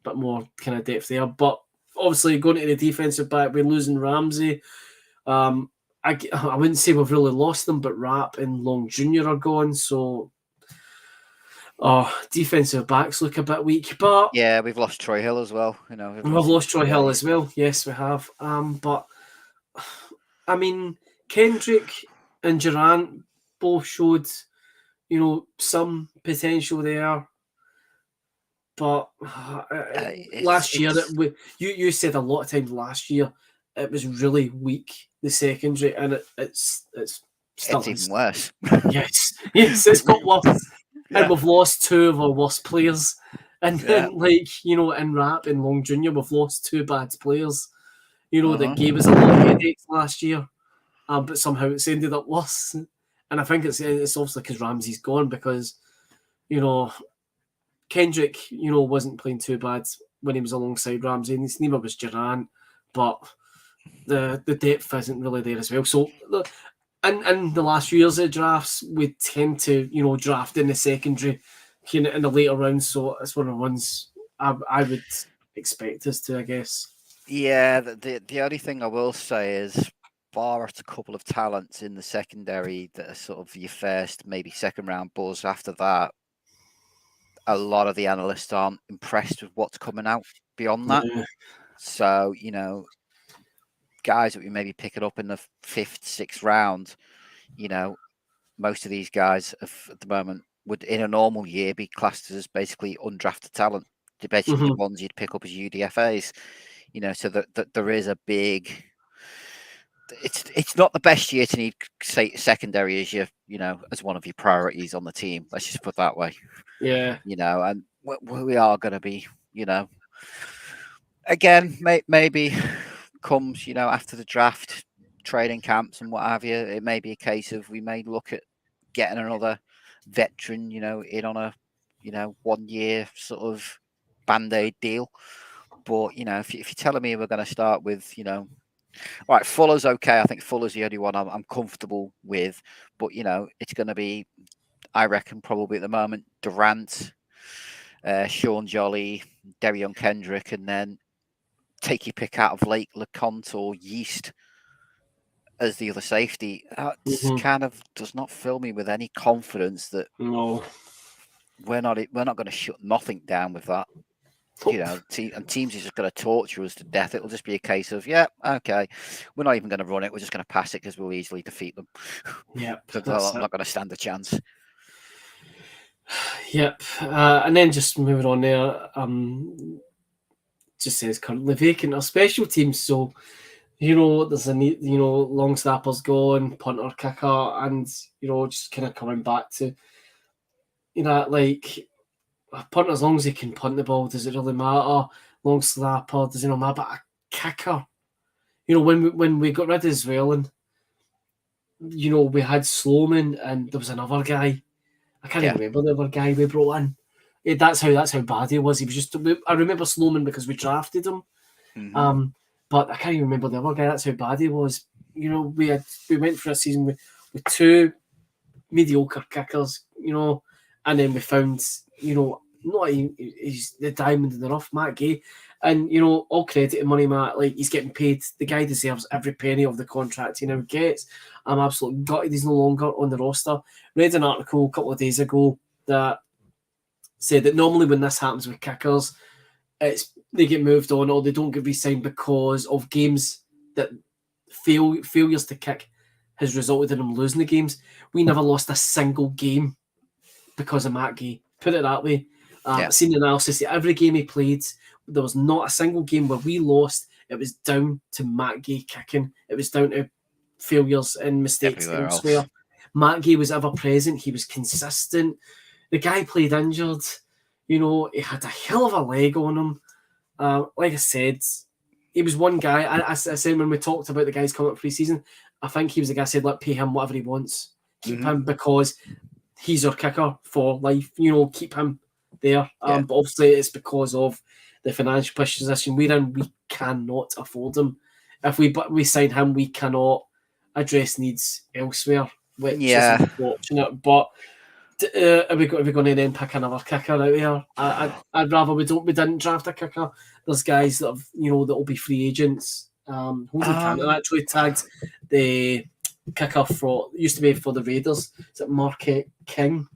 bit more kind of depth there. But obviously, going to the defensive back, we're losing Ramsey. I wouldn't say we've really lost them, but Rapp and Long Jr. are gone, so. Defensive backs look a bit weak, but we've lost Troy Hill as well. We've lost Troy Hill as well. Yes, we have. But I mean, Kendrick and Durant both showed, some potential there. But last year, you said a lot of times last year it was really weak, the secondary, and it's still even worse. Yes, it's got worse. And we've lost 2 of our worst players And then, in Rap and Long Junior, we've lost 2 bad players, that gave us a lot of headaches last year. But somehow it's ended up worse. And I think it's obviously because Ramsey's gone, because, Kendrick, wasn't playing too bad when he was alongside Ramsey, and neither was Durant, but the depth isn't really there as well. So, in the last few years of drafts, we tend to, draft in the secondary, in the later rounds. So it's one of the ones I would expect us to, I guess. Yeah, the only thing I will say is, bar a couple of talents in the secondary that are sort of your first, maybe second round buzz. After that, a lot of the analysts aren't impressed with what's coming out beyond that. Yeah. So, guys that we maybe pick it up in the 5th, 6th round, most of these guys at the moment would, in a normal year, be classed as basically undrafted talent. They're basically the ones you'd pick up as UDFAs. So that there is a big. It's not the best year to need, say, secondary as as one of your priorities on the team. Let's just put it that way. Yeah. And we are going to be, again, maybe comes, after the draft, training camps and what have you. It may be a case of we may look at getting another veteran, in on a, 1 year sort of band-aid deal. But, if you're telling me we're going to start with, all right, Fuller's okay. I think Fuller's the only one I'm comfortable with. But, it's going to be, I reckon, probably at the moment, Durant, Sean Jolly, Derion Kendrick, and then take your pick out of Lake LeConte or Yeast as the other safety. That kind of does not fill me with any confidence that we're not going to shut nothing down with that. And teams are just going to torture us to death. It'll just be a case of, okay, we're not even going to run it. We're just going to pass it because we'll easily defeat them. Yeah, they're not going to stand a chance. Yep. And then just moving on there, just says currently vacant our special teams. So, there's a need, long snappers gone, punter, kicker, and, just kind of coming back to, punter, as long as he can punt the ball, does it really matter? Long snapper, does it not matter? But a kicker, when we got rid of Zwellen, we had Sloman and there was another guy. I can't even remember the other guy we brought in. That's how bad he was. He was just. I remember Sloman because we drafted him. But I can't even remember the other guy. That's how bad he was. We went for a season with 2 mediocre kickers. And then we found he's the diamond in the rough, Matt Gay. And, all credit to Money Matt. He's getting paid. The guy deserves every penny of the contract he now gets. I'm absolutely gutted he's no longer on the roster. Read an article a couple of days ago that said that normally when this happens with kickers, they get moved on or they don't get re-signed because of games that failures to kick has resulted in them losing the games. We never lost a single game because of Matt Gay. Put it that way. I've seen the analysis that every game he played, there was not a single game where we lost. It was down to Matt Gay kicking. It was down to failures and mistakes elsewhere. Matt Gay was ever present. He was consistent. The guy played injured. He had a hell of a leg on him. Like I said, he was one guy. I said when we talked about the guys coming up pre-season, I think he was the guy who said, let pay him whatever he wants. Keep him because he's our kicker for life. Keep him there. But obviously it's because of the financial position we're in. We cannot afford him. If we sign him, we cannot address needs elsewhere, which is unfortunate. But are we going to then pick another kicker out here? I'd rather we didn't draft a kicker. There's guys that have that will be free agents. Cantor actually tagged the kicker used to be for the Raiders. Is it Marquette King?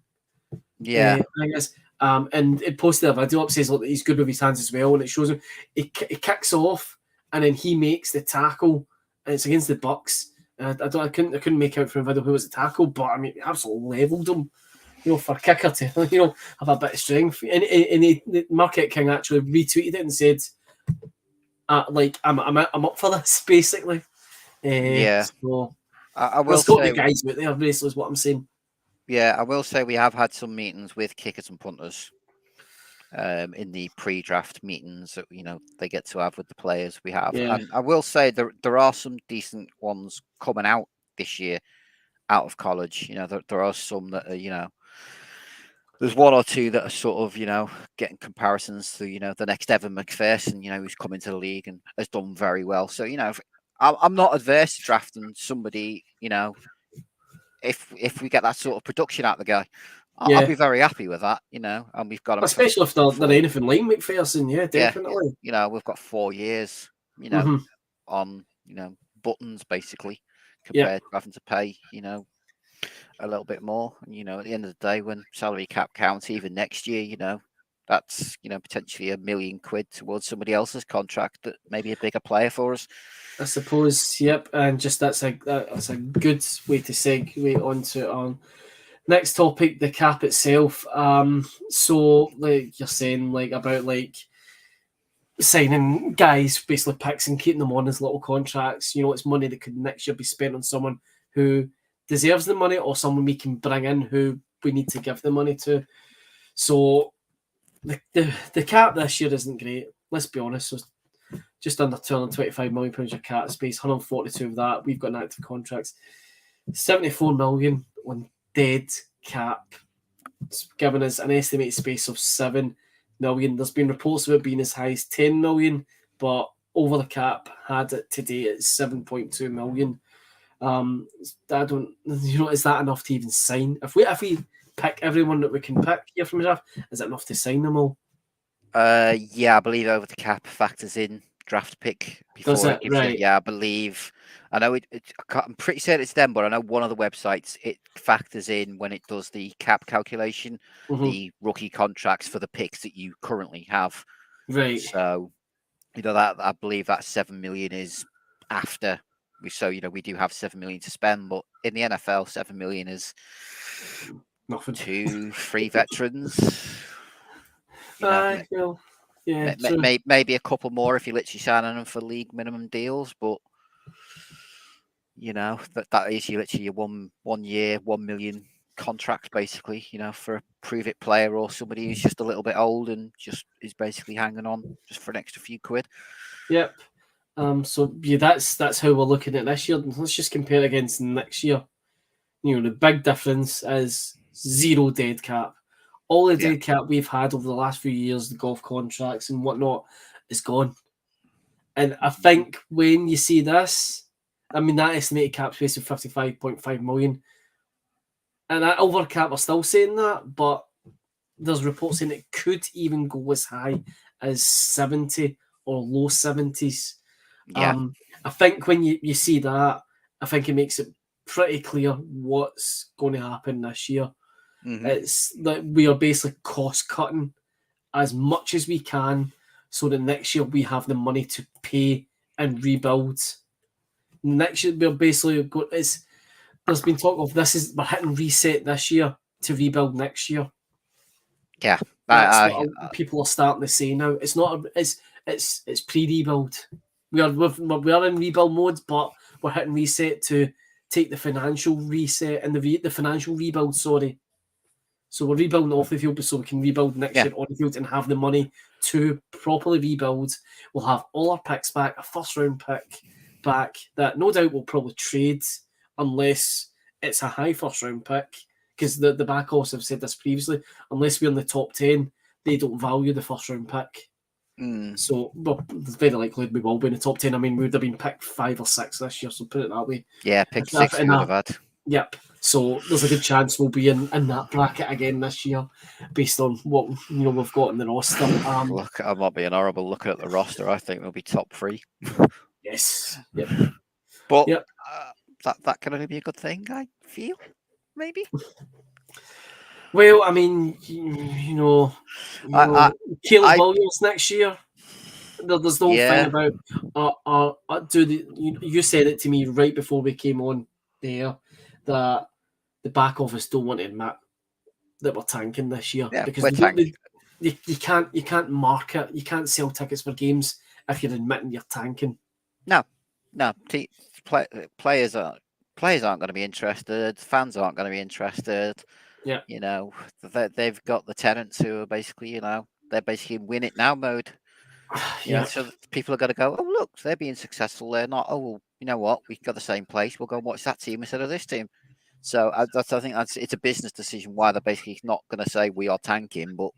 Yeah, I guess. And it posted a video up says he's good with his hands as well, and it shows him he kicks off and then he makes the tackle, and it's against the Bucks. I couldn't make out from the video who was the tackle, but I mean, he absolutely leveled him. For a kicker to have a bit of strength, and Marquette King actually retweeted it and said, I'm up for this basically. So I will say the guys out there. Basically, is what I'm saying. Yeah, I will say we have had some meetings with kickers and punters. in the pre-draft meetings that they get to have with the players we have. Yeah. And I will say there are some decent ones coming out this year out of college. There are some that are, there's one or two that are sort of, getting comparisons to, the next Evan McPherson, who's come into the league and has done very well. So, I'm not adverse to drafting somebody, if we get that sort of production out of the guy. I'll be very happy with that, and we've got him. Especially if they're anything like McPherson, yeah, definitely. Yeah, we've got 4 years, on, buttons basically, compared to having to pay, a little bit more. And, at the end of the day, when salary cap counts, even next year, that's, potentially £1 million towards somebody else's contract that may be a bigger player for us. I suppose, yep. And just that's a good way to segue onto next topic, the cap itself. So like you're saying, like about like signing guys, basically picks and keeping them on as little contracts. It's money that could next year be spent on someone who deserves the money or someone we can bring in who we need to give the money to. So the cap this year isn't great. Let's be honest. So just under £225 million of cap space, 142 of that. We've got an active contracts. 74 million on dead cap. It's given us an estimated space of 7 million. There's been reports of it being as high as 10 million, but over the cap had it today at 7.2 million. I don't, is that enough to even sign? If we pick everyone that we can pick here from the draft, is it enough to sign them all? Yeah, I believe over the cap factors in draft pick before Does it? Right. I believe. I know I'm pretty certain it's them, but I know one of the websites it factors in when it does the cap calculation, the rookie contracts for the picks that you currently have. Right. So, that I believe that 7 million is after we do have 7 million to spend, but in the NFL, 7 million is nothing. 2-3 veterans. Maybe a couple more if you're literally signing them for league minimum deals, but that is your 1 year, 1 million contract basically, for a prove it player or somebody who's just a little bit old and just is basically hanging on just for an extra few quid. Yep. So yeah, that's how we're looking at this year. Let's just compare against next year. The big difference is 0 dead cap. All the dead cap we've had over the last few years, the golf contracts and whatnot, is gone. And I think when you see this, that estimated cap space of 55.5 million, and that over cap are still saying that, but there's reports saying it could even go as high as 70 or low 70s. Yeah. I think when you see that, I think it makes it pretty clear what's going to happen this year. It's that we are basically cost cutting as much as we can so that next year we have the money to pay and rebuild. Next year we're basically there's been talk of we're hitting reset this year to rebuild next year. Yeah, that's what people are starting to say now. It's not. It's pre-rebuild. We are in rebuild mode, but we're hitting reset to take the financial reset and the financial rebuild. Sorry. So we're rebuilding off the field so we can rebuild next year on the field and have the money to properly rebuild. We'll have all our picks back, a first round pick back that no doubt we'll probably trade unless it's a high first round pick, because the back also have said this previously, unless we're in the top 10, they don't value the first round pick. So it's very likely we will be in the top 10. We would have been picked 5 or 6 this year, so put it that way. Yeah, pick 6 we would have had. Yep. So there's a good chance we'll be in that bracket again this year, based on what we've got in the roster. Look, I'm not being horrible looking at the roster. I think we'll be top 3. Yes. Yep. But that can only be a good thing, I feel. Maybe. Well, Caleb Williams next year. There's the whole thing about you said it to me right before we came on there, that the back office don't want to admit that we're tanking this year, because you can't market, you can't sell tickets for games if you're admitting you're tanking. No, players aren't going to be interested. Fans aren't going to be interested. Yeah, they've got the tenants who are basically they're basically in win it now mode. So people are going to go, oh, look, they're being successful. They're not, oh, well, you know what? We can go the same place. We'll go and watch that team instead of this team. So I think it's a business decision why they're basically not going to say we are tanking. But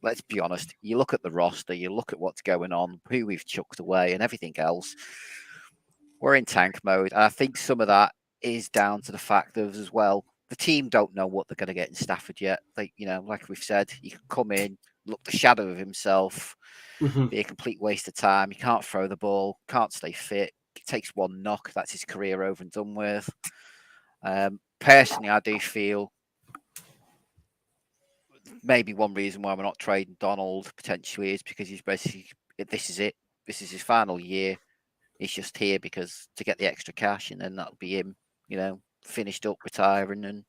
let's be honest, you look at the roster, you look at what's going on, who we've chucked away and everything else. We're in tank mode. And I think some of that is down to the fact of, as well, the team don't know what they're going to get in Stafford yet. Like we've said, you can come in, look the shadow of himself, be a complete waste of time. He can't throw the ball, can't stay fit. He takes one knock, that's his career over and done with. Personally, I do feel maybe one reason why we're not trading Donald potentially is because he's basically, this is it. This is his final year. He's just here because to get the extra cash, and then that'll be him, finished up, retiring and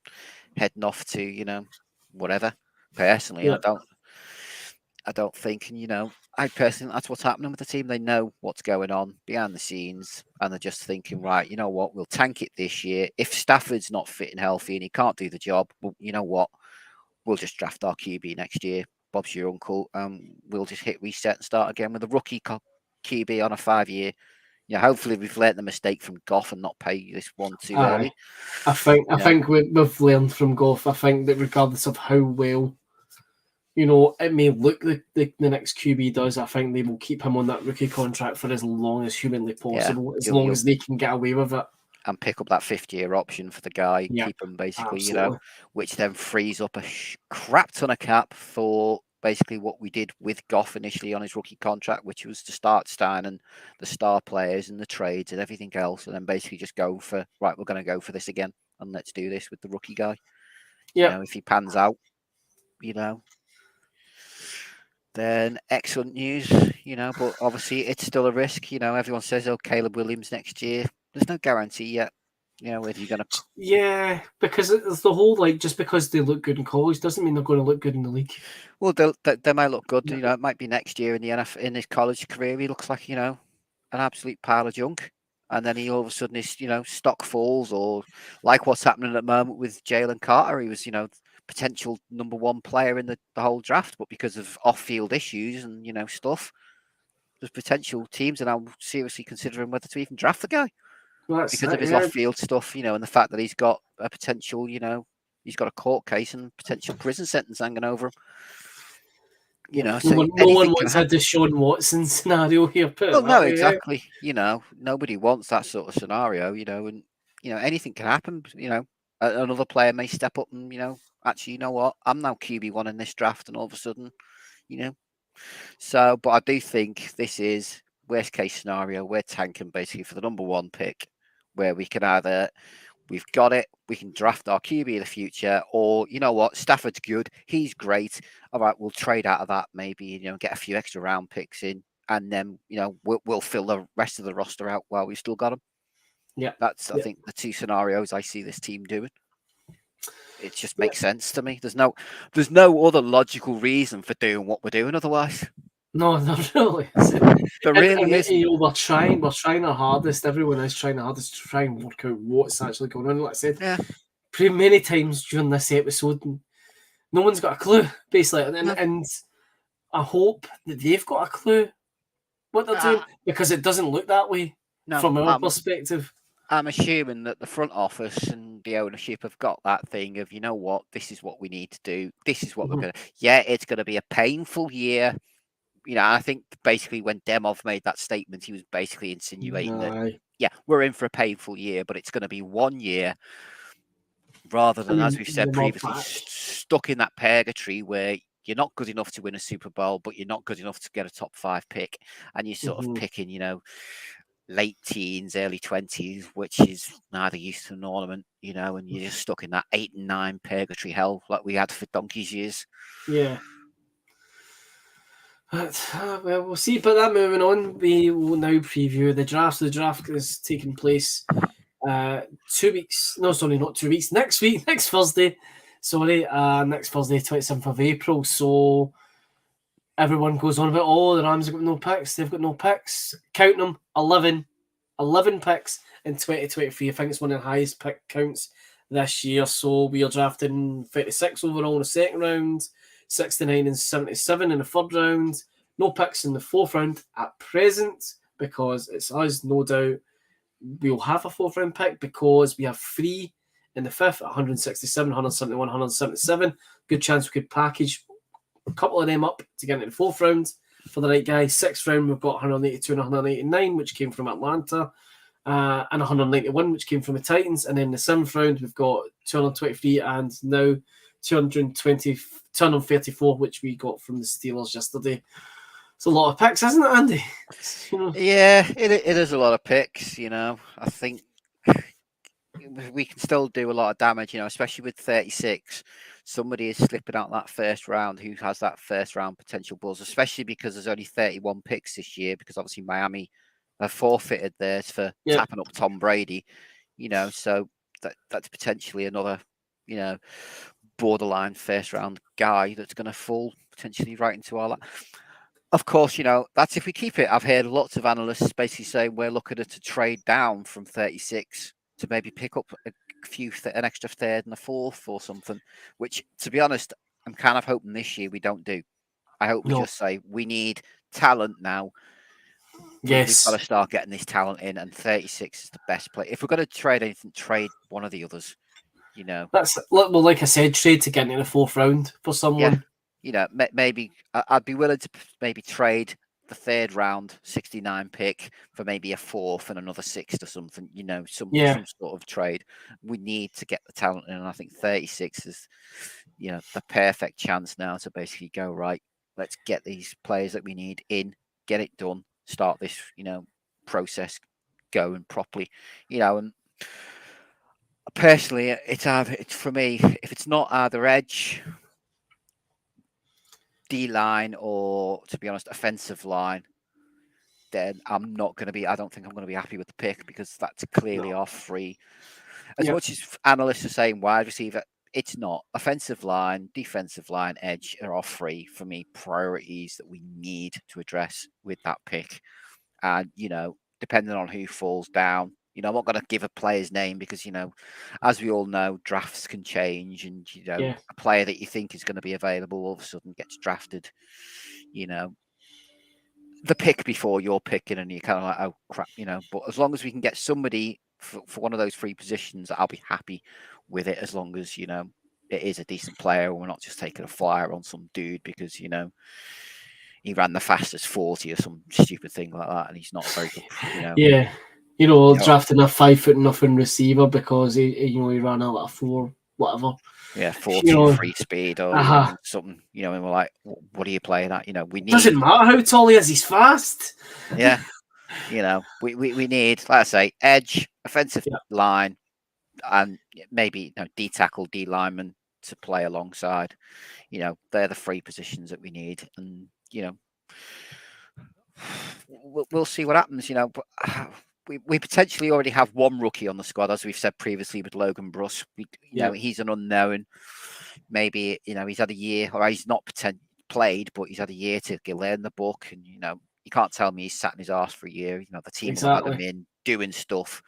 heading off to, whatever. Personally, I don't think, and I personally, that's what's happening with the team. They know what's going on behind the scenes, and they're just thinking, right, you know what, we'll tank it this year. If Stafford's not fit and healthy and he can't do the job, well, you know what, we'll just draft our QB next year. Bob's your uncle. We'll just hit reset and start again with a rookie QB on a 5-year. Hopefully we've learned the mistake from Goff and not pay this one too early. I think we've learned from Goff. I think that regardless of how well, it may look the next QB does, I think they will keep him on that rookie contract for as long as humanly possible, as long as they can get away with it. And pick up that 5th-year option for the guy, keep him basically, absolutely. Which then frees up a crap ton of cap for basically what we did with Goff initially on his rookie contract, which was to start Stein and the star players and the trades and everything else, and then basically just go for, right, we're going to go for this again, and let's do this with the rookie guy. Yeah. If he pans out, then excellent news, but obviously it's still a risk. Everyone says, oh, Caleb Williams next year. There's no guarantee yet. Whether you're going to... Yeah, because it's the whole, just because they look good in college doesn't mean they're going to look good in the league. Well, they might look good. It might be next year in the NFL, in his college career, he looks like, an absolute pile of junk. And then he all of a sudden, his, stock falls, or like what's happening at the moment with Jalen Carter. He was, potential number 1 player in the whole draft, but because of off-field issues and, stuff, there's potential teams are now seriously considering whether to even draft the guy. Because of his off-field stuff, and the fact that he's got a potential, he's got a court case and potential prison sentence hanging over him. No one wants a Deshaun Watson scenario here. Well, no, exactly. Nobody wants that sort of scenario, and, anything can happen. Another player may step up and, actually, you know what, I'm now QB1 in this draft, and all of a sudden, So, but I do think this is worst case scenario. We're tanking basically for the number 1 pick, where we can either, we've got it, we can draft our QB of the future, or, you know what, Stafford's good, he's great. All right, we'll trade out of that, maybe, get a few extra round picks in, and then, we'll fill the rest of the roster out while we've still got them. Yeah. That's, I think, the 2 scenarios I see this team doing. It just makes sense to me. There's no other logical reason for doing what we're doing otherwise. No, not really. There really isn't. We're trying our hardest. Everyone is trying their hardest to try and work out what's actually going on. Like I said, pretty many times during this episode, no one's got a clue, basically. And I hope that they've got a clue what they're doing, because it doesn't look that way from our perspective. I'm assuming that the front office and the ownership have got that thing of, you know what, this is what we need to do. This is what we're going to... Yeah, it's going to be a painful year. I think basically when Demov made that statement, he was basically insinuating that, we're in for a painful year, but it's going to be 1 year, rather than, as we've said previously, stuck in that purgatory where you're not good enough to win a Super Bowl, but you're not good enough to get a top 5 pick. And you're sort of picking, late teens, early 20s, which is neither use to an ornament, and you're just stuck in that 8 and 9 purgatory hell like we had for donkey's years. Yeah. But, well, we'll see. But that moving on, we will now preview the draft. The draft is taking place 2 weeks. No, sorry, not 2 weeks. Next week, next Thursday. Sorry, next Thursday, 27th of April. So everyone goes on about, the Rams have got no picks. They've got no picks. Count them, 11 picks in 2023. I think it's one of the highest pick counts this year. So we are drafting 36 overall in the second round, 69 and 77 in the third round. No picks in the fourth round at present because it's us, no doubt. We'll have a fourth round pick because we have 3 in the fifth at 167, 171, 177. Good chance we could package a couple of them up to get into the fourth round for the right guy. Sixth round, we've got 182 and 189, which came from Atlanta, and 191, which came from the Titans. And then the seventh round, we've got 223 and now 234, which we got from the Steelers yesterday. It's a lot of picks, isn't it, Andy? Yeah, it is a lot of picks. I think we can still do a lot of damage. Especially with 36. Somebody is slipping out that first round who has that first round potential buzz, especially because there's only 31 picks this year. Because obviously Miami have forfeited theirs for tapping up Tom Brady. So that's potentially another, borderline first round guy that's going to fall potentially right into our lap. Of course, that's if we keep it. I've heard lots of analysts basically saying we're looking at a trade down from 36 to maybe pick up an extra third and a fourth or something, which, to be honest, I'm kind of hoping this year we don't do. I hope we just say we need talent now. Yes. We've got to start getting this talent in, and 36 is the best play. If we're going to trade anything, trade one of the others, That's, well, like I said, trade to get into the fourth round for someone. Yeah. Maybe I'd be willing to maybe trade the third round 69 pick for maybe a fourth and another sixth or something, some sort of trade. We need to get the talent in, and I think 36 is, the perfect chance now to basically go, right, let's get these players that we need in, get it done, start this, process going properly, and personally, it's for me, if it's not either edge, D-line, or, to be honest, offensive line, then I don't think I'm going to be happy with the pick, because that's clearly off free. As much as analysts are saying wide receiver, it's not. Offensive line, defensive line, edge are off free for me, priorities that we need to address with that pick. And, depending on who falls down, I'm not going to give a player's name because, as we all know, drafts can change, and, a player that you think is going to be available all of a sudden gets drafted, the pick before you're picking, and you're kind of like, oh, crap, But as long as we can get somebody for one of those three positions, I'll be happy with it, as long as, it is a decent player and we're not just taking a flyer on some dude because, he ran the fastest 40 or some stupid thing like that, and he's not very good, Yeah. Drafting a 5'0" receiver because he ran out at 4, whatever. Yeah, 40 free speed or something, and we're like, what are you playing at? We need. Doesn't matter how tall he is, he's fast. Yeah. We need, like I say, edge, offensive line, and maybe D tackle, D lineman to play alongside. They're the three positions that we need, and we'll see what happens. But we potentially already have one rookie on the squad, as we've said previously with Logan Bruss. He's an unknown. Maybe he's had a year, or he's not played, but he's had a year to learn the book, and you can't tell me he's sat in his arse for a year. The team will have him in doing stuff.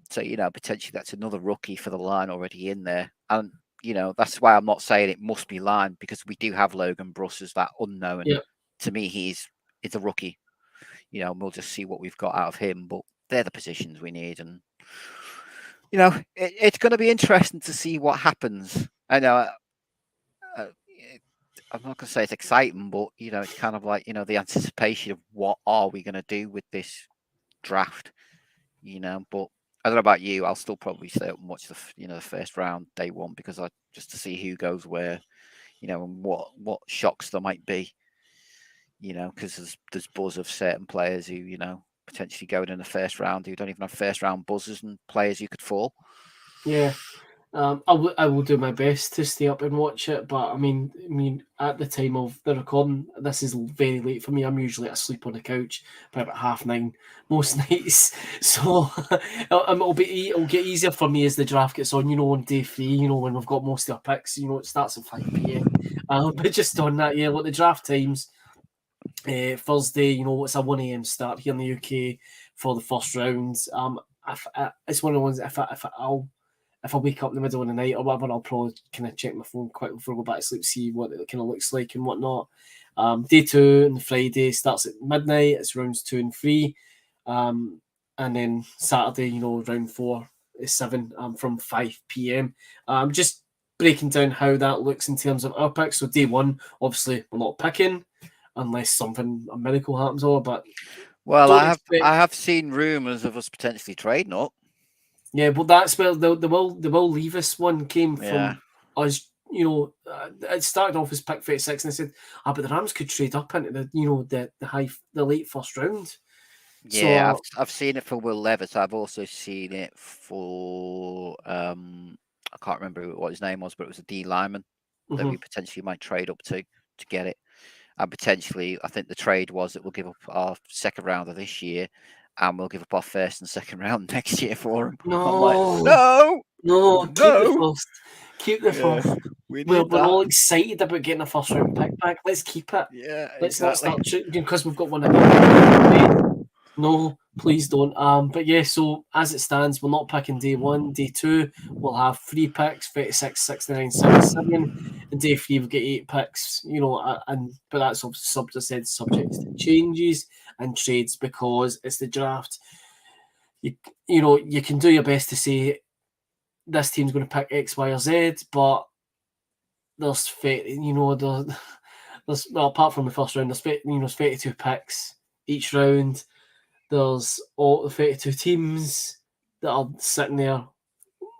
So potentially that's another rookie for the line already in there, and that's why I'm not saying it must be line, because we do have Logan Bruss as that unknown. Yeah. To me, he's a rookie. And we'll just see what we've got out of him, but they're the positions we need, and it's going to be interesting to see what happens. I know. I'm not going to say it's exciting, but it's kind of like the anticipation of what are we going to do with this draft. But I don't know about you. I'll still probably stay up and watch the first round day one, because just to see who goes where, and what shocks there might be. Because there's buzz of certain players who potentially going in the first round who don't even have first round buzzers, and players who could fall. Yeah. I will do my best to stay up and watch it, but I mean, at the time of the recording, this is very late for me. I'm usually asleep on the couch by about 9:30 most nights, so it'll get easier for me as the draft gets on. On day 3, when we've got most of our picks, it starts at 5 p.m. But just on that, like the draft times, Thursday, it's a 1 a.m. start here in the UK for the first round. It's one of the ones. if I wake up in the middle of the night or whatever, I'll probably kind of check my phone quickly before I go back to sleep, see what it kind of looks like and whatnot. Day 2 on the Friday starts at midnight. It's rounds 2 and 3. And then Saturday, round 4 is 7 from 5 p.m. Just breaking down how that looks in terms of our picks. So day 1, obviously, we're not picking unless a miracle happens. But I have seen rumours of us potentially trading up. Yeah, but that's where the Will Levis one came from us. It started off as pick 36, and I said, but the Rams could trade up into the late first round. Yeah, so, I've seen it for Will Levis. I've also seen it for I can't remember what his name was, but it was a D lineman that we potentially might trade up to get it. And potentially, I think the trade was that we'll give up our second round of this year, and we'll give up our first and second round next year for him. No, keep the first. We're all excited about getting a first round pick back. Let's keep it. Yeah, let's not start shooting because we've got one again. No, please don't. But yeah, so as it stands, we're not picking day 1. Day 2, we'll have 3 picks, 36, 69, 77. And day 3, we'll get 8 picks, but that's obviously subject to changes and trades because it's the draft. You can do your best to say this team's going to pick X, Y, or Z, but there's apart from the first round, there's 32 picks each round. There's all the 32 teams that are sitting there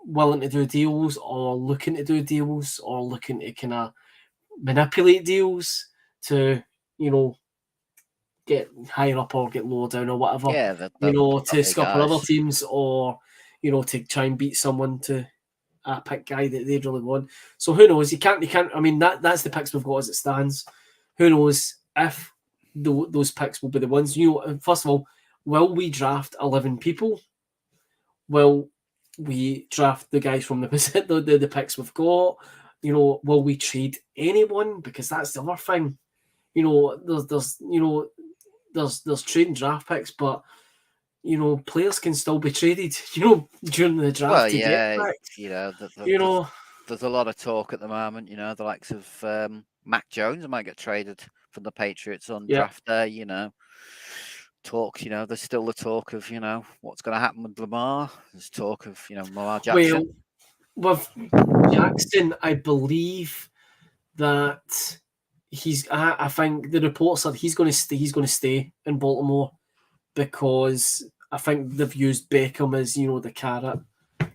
willing to do deals or looking to do deals or looking to kind of manipulate deals to, get higher up or get lower down or whatever. Yeah, to scupper other teams or, to try and beat someone to a pick guy that they really want. So who knows? You can't. I mean, that's the picks we've got as it stands. Who knows if those picks will be the ones? First of all, will we draft 11 people? Will we draft the guys from the picks we've got? Will we trade anyone? Because that's the other thing. There's trading draft picks, but players can still be traded. During the draft. Well, yeah, there's a lot of talk at the moment. The likes of Mac Jones might get traded from the Patriots on draft day. Talk. There's still the talk of what's going to happen with Lamar. There's talk of Lamar Jackson. Well, with Jackson, I believe that I think the reports are he's going to stay in Baltimore because I think they've used Beckham as the carrot.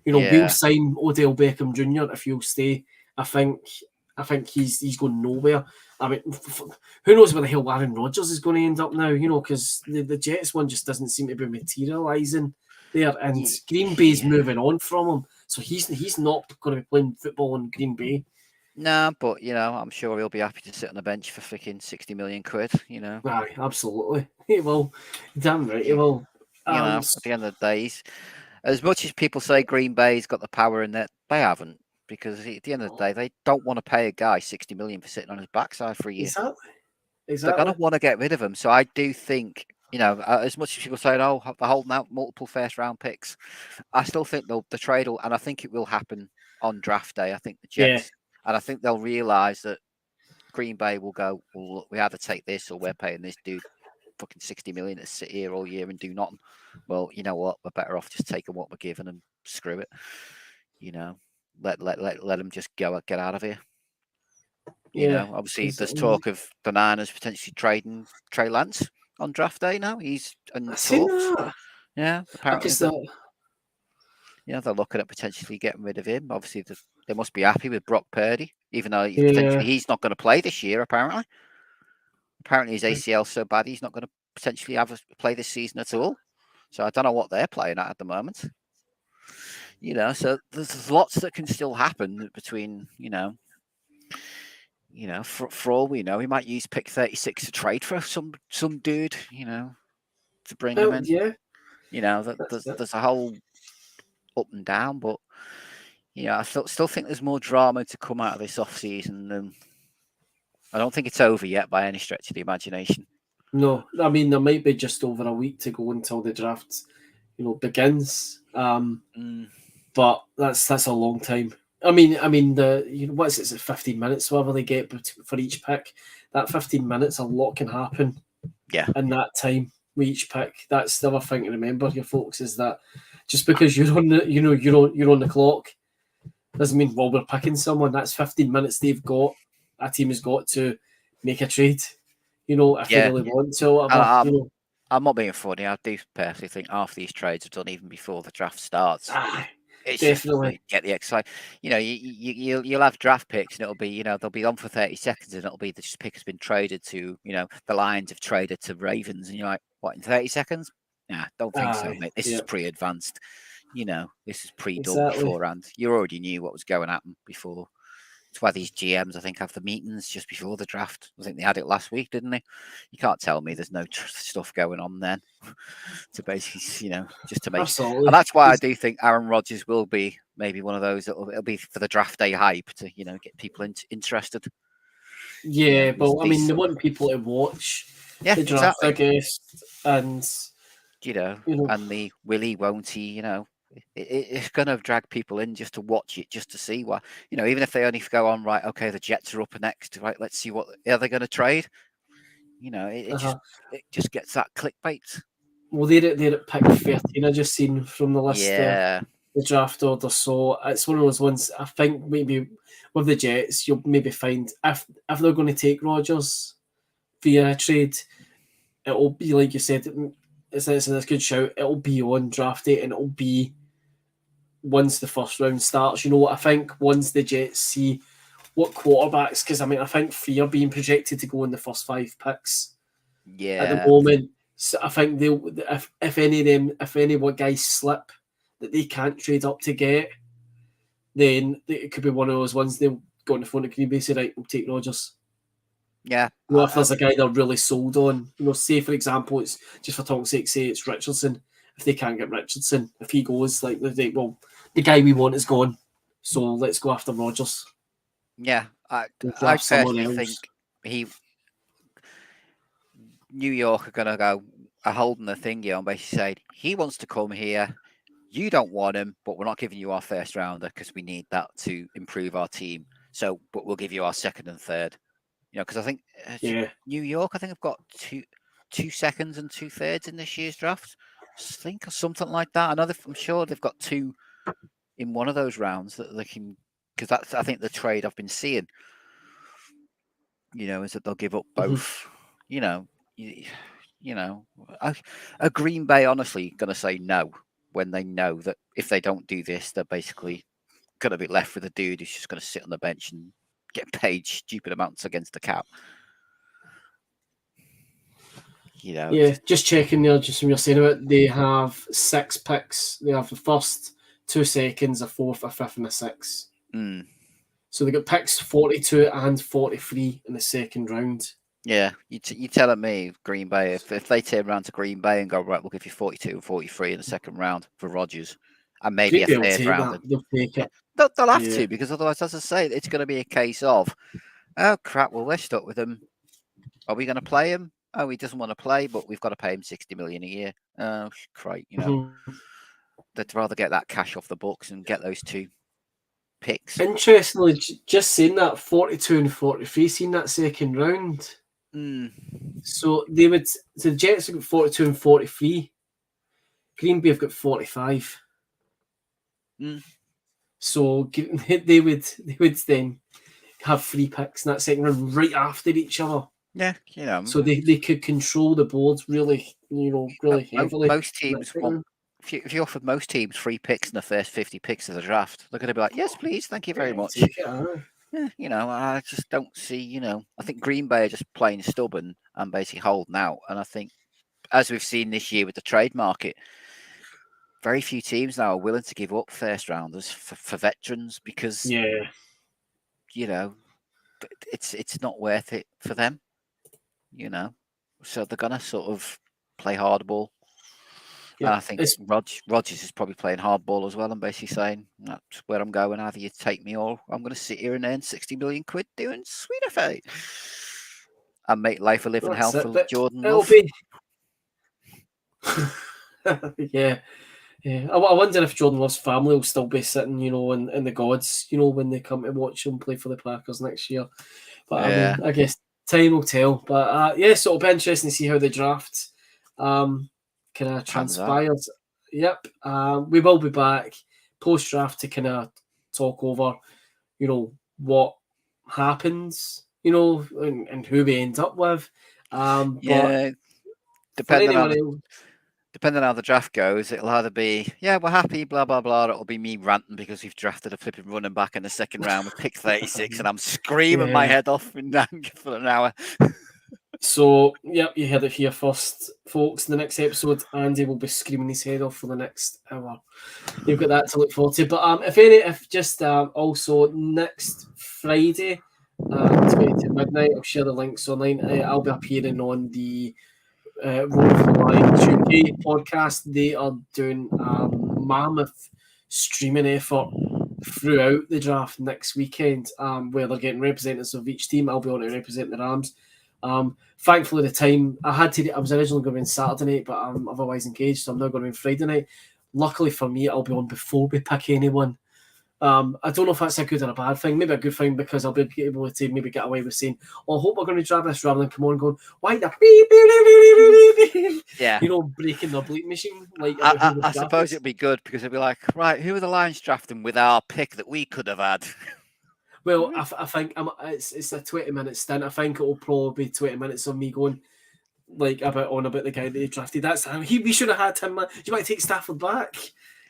We'll sign Odell Beckham Jr. if you'll stay. I think he's going nowhere. I mean, who knows where the hell Aaron Rodgers is going to end up now? Because the Jets one just doesn't seem to be materialising there, and Green Bay's moving on from him, so he's not going to be playing football in Green Bay. Nah, but I'm sure he'll be happy to sit on the bench for freaking 60 million quid. Aye, absolutely. He will. Damn right, he will. At the end of the day, as much as people say Green Bay's got the power in that, they haven't. Because at the end of the day, they don't want to pay a guy 60 million for sitting on his backside for a year. Exactly. They're going to want to get rid of him. So I do think, as much as people say, they're holding out multiple first round picks, I still think the trade will, and I think it will happen on draft day. I think the Jets, and I think they'll realise that Green Bay will go, well, look, we either take this or we're paying this dude fucking 60 million to sit here all year and do nothing. Well, you know what? We're better off just taking what we're given and screw it. Let them just go get out of here. Obviously there's talk of the Niners potentially trading Trey Lance on draft day now. He's in talks. Yeah, apparently they're looking at potentially getting rid of him. Obviously they must be happy with Brock Purdy, even though potentially he's not going to play this year. Apparently his ACL's so bad he's not going to potentially play this season at all. So I don't know what they're playing at the moment. So there's lots that can still happen between, for all we know, he might use pick 36 to trade for some dude, to bring him in. Yeah. There's a whole up and down, but I still think there's more drama to come out of this off season than. I don't think it's over yet by any stretch of the imagination. No, I mean there might be just over a week to go until the draft, begins. but that's a long time. I mean, what is it? Is it 15 minutes, whatever they get for each pick? That 15 minutes, a lot can happen. Yeah. In that time with each pick, that's the other thing to remember here, folks, is that just because you're on the, you're on the clock, doesn't mean we're picking someone. That's 15 minutes they've got. A team has got to make a trade. If they really want to, or whatever. I'm not being funny. I do personally think half these trades are done even before the draft starts. It's definitely just get the excitement. You'll have draft picks, and it'll be they'll be on for 30 seconds, and it'll be this pick has been traded to the Lions have traded to Ravens, and you're like, what, in 30 seconds? Nah, don't think so, mate. This is pre-advanced. This is pre-done beforehand. You already knew what was going to happen before. It's why these GMs, I think, have the meetings just before the draft. I think they had it last week, didn't they? You can't tell me there's no stuff going on then to basically, just to make. Absolutely. And that's why I do think Aaron Rodgers will be maybe one of those. It'll be for the draft day hype to, get people interested. Yeah, but I mean, they want people to watch the draft, exactly. I guess, and and the will he, won't he, it's going to drag people in just to watch it, just to see what, even if they only go on, right, okay, the Jets are up next, right, let's see what are they going to trade. It just gets that clickbait. Well, they're at pick 13, I just seen from the list the draft order, so it's one of those ones, I think maybe with the Jets, you'll maybe find if they're going to take Rodgers via a trade, it'll be, like you said, it's a good shout, it'll be on draft day, and it'll be once the first round starts. I think once the Jets see what quarterbacks, because I think 3 are being projected to go in the first 5 picks. Yeah. At the moment, so I think they'll, if any what guys slip that they can't trade up to get, then it could be one of those ones they'll go on the phone to Green Bay and say, right, we'll take Rodgers. Yeah. If there's a guy they're really sold on, say for example, it's just for talk's sake, say it's Richardson. If they can't get Richardson, if he goes, like, well, the guy we want is gone, so let's go after Rodgers. Yeah, I personally think New York are going to go holding the thing here and basically say he wants to come here. You don't want him, but we're not giving you our first rounder because we need that to improve our team. So, but we'll give you our second and third. Because I think New York, I think have got two seconds and 2 thirds in this year's draft. I think or something like that. I'm sure they've got 2 in one of those rounds that they can. Because that's, I think, the trade I've been seeing. Is that they'll give up both. A Green Bay honestly going to say no when they know that if they don't do this, they're basically going to be left with a dude who's just going to sit on the bench and get paid stupid amounts against the cap. Yeah, just checking there, just from your saying about it, they have 6 picks. They have the first, 2 seconds, a 4th, a 5th, and a 6th. So they got picks 42 and 43 in the second round. Yeah, you telling me Green Bay, if they turn around to Green Bay and go, right, we'll give you 42 and 43 in the second round for Rodgers, and maybe a third round. They'll take it. They'll have to, because otherwise, as I say, it's going to be a case of, oh crap, well, we're stuck with him. Are we going to play him? Oh, he doesn't want to play, but we've got to pay him $60 million a year. Oh, great, They'd rather get that cash off the books and get those 2 picks. Interestingly, just saying that 42 and 43, seen that second round. So the Jets have got 42 and 43. Green Bay have got 45. So they would then have 3 picks in that second round right after each other. Yeah, So they could control the boards really, really heavily. Most teams want. If you offered most teams 3 picks in the first 50 picks of the draft, they're going to be like, yes, please, thank you very much. I just don't see, I think Green Bay are just playing stubborn and basically holding out. And I think, as we've seen this year with the trade market, very few teams now are willing to give up first rounders for veterans because, it's not worth it for them, So they're going to sort of play hardball. Yeah, and I think Rodgers is probably playing hardball as well and basically saying, that's where I'm going. Either you take me or I'm going to sit here and earn 60 million quid doing sweet affair and make life a living hell for Jordan Love. Yeah. Yeah, I wonder if Jordan Love's family will still be sitting, in the gods, when they come to watch him play for the Packers next year. But I mean, I guess time will tell. But so it'll be interesting to see how the draft kind of transpires. Yep. We will be back post draft to kind of talk over, what happens, and who we end up with. But depending on how the draft goes, it'll either be, we're happy, blah, blah, blah, or it'll be me ranting because we've drafted a flipping running back in the second round with pick 36 and I'm screaming my head off for an hour. So, you heard it here first, folks. In the next episode, Andy will be screaming his head off for the next hour. You've got that to look forward to. But also next Friday, 20 to midnight, I'll share the links online. I'll be appearing on the Road of the Lions UK podcast. They are doing a mammoth streaming effort throughout the draft next weekend, where they're getting representatives of each team. I'll be on to represent the Rams. Thankfully, the time I was originally going to be on Saturday night, but I'm otherwise engaged, so I'm now going to be on Friday night. Luckily for me, I'll be on before we pick anyone. I don't know if that's a good or a bad thing. Maybe a good thing because I'll be able to maybe get away with saying, I hope we're going to draft this rather than come on going, why the beep, breaking the bleep machine. Like I suppose it'd be good because it'd be like, right, who are the Lions drafting with our pick that we could have had? Well, I think it's a 20-minute stint. I think it'll probably be 20 minutes of me going about the guy that they drafted. We should have had him. You might take Stafford back.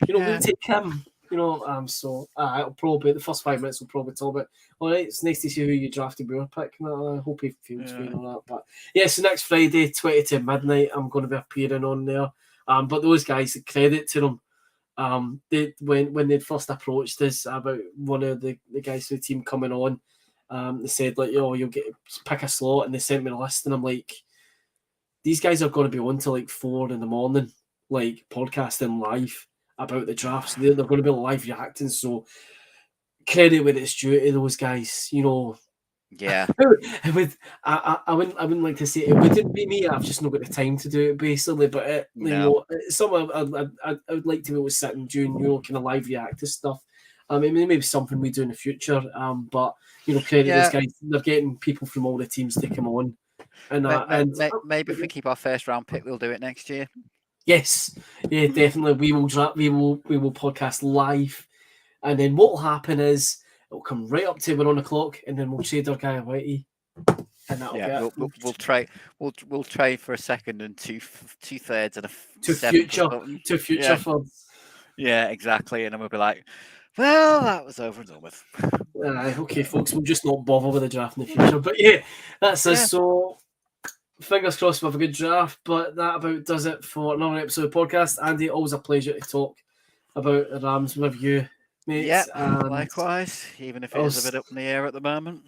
We'll take him. So it'll probably the first 5 minutes will probably talk about. All right, it's nice to see who you drafted with your pick. I hope he feels good on that. But so next Friday, 20 to midnight, I'm going to be appearing on there. But those guys, credit to them. When they first approached us about one of the guys from the team coming on, they said you'll pick a slot, and they sent me a list, and I'm like, these guys are going to be on till 4 a.m, podcasting live about the draft. So they're going to be live reacting. So credit when it's due to those guys. Yeah. I wouldn't like to say it wouldn't be me. I've just not got the time to do it basically. But some I would like to be able to sit and do kind of live react to stuff. I mean, maybe something we do in the future. But credit those guys. They're getting people from all the teams to come on. And maybe if we keep our first round pick, we'll do it next year. Yes, definitely. We will podcast live, and then what will happen is it'll come right up to 1 o'clock, and then we'll trade our guy away, and that'll be it. We'll trade for a second and two thirds and to future for. Yeah, exactly, and then we'll be like, well, that was over and done with. Okay, folks, we'll just not bother with the draft in the future, but that's us. So. Fingers crossed we have a good draft, but that about does it for another episode of the podcast. Andy, always a pleasure to talk about the Rams with you, mate. Yeah, likewise, even if it is a bit up in the air at the moment.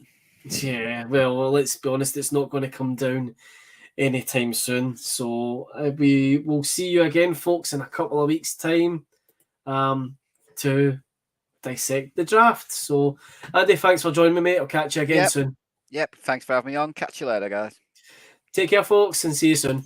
Yeah, well, let's be honest, it's not going to come down anytime soon. So we will see you again, folks, in a couple of weeks' time to dissect the draft. So, Andy, thanks for joining me, mate. I'll catch you again soon. Yep, thanks for having me on. Catch you later, guys. Take care, folks, and see you soon.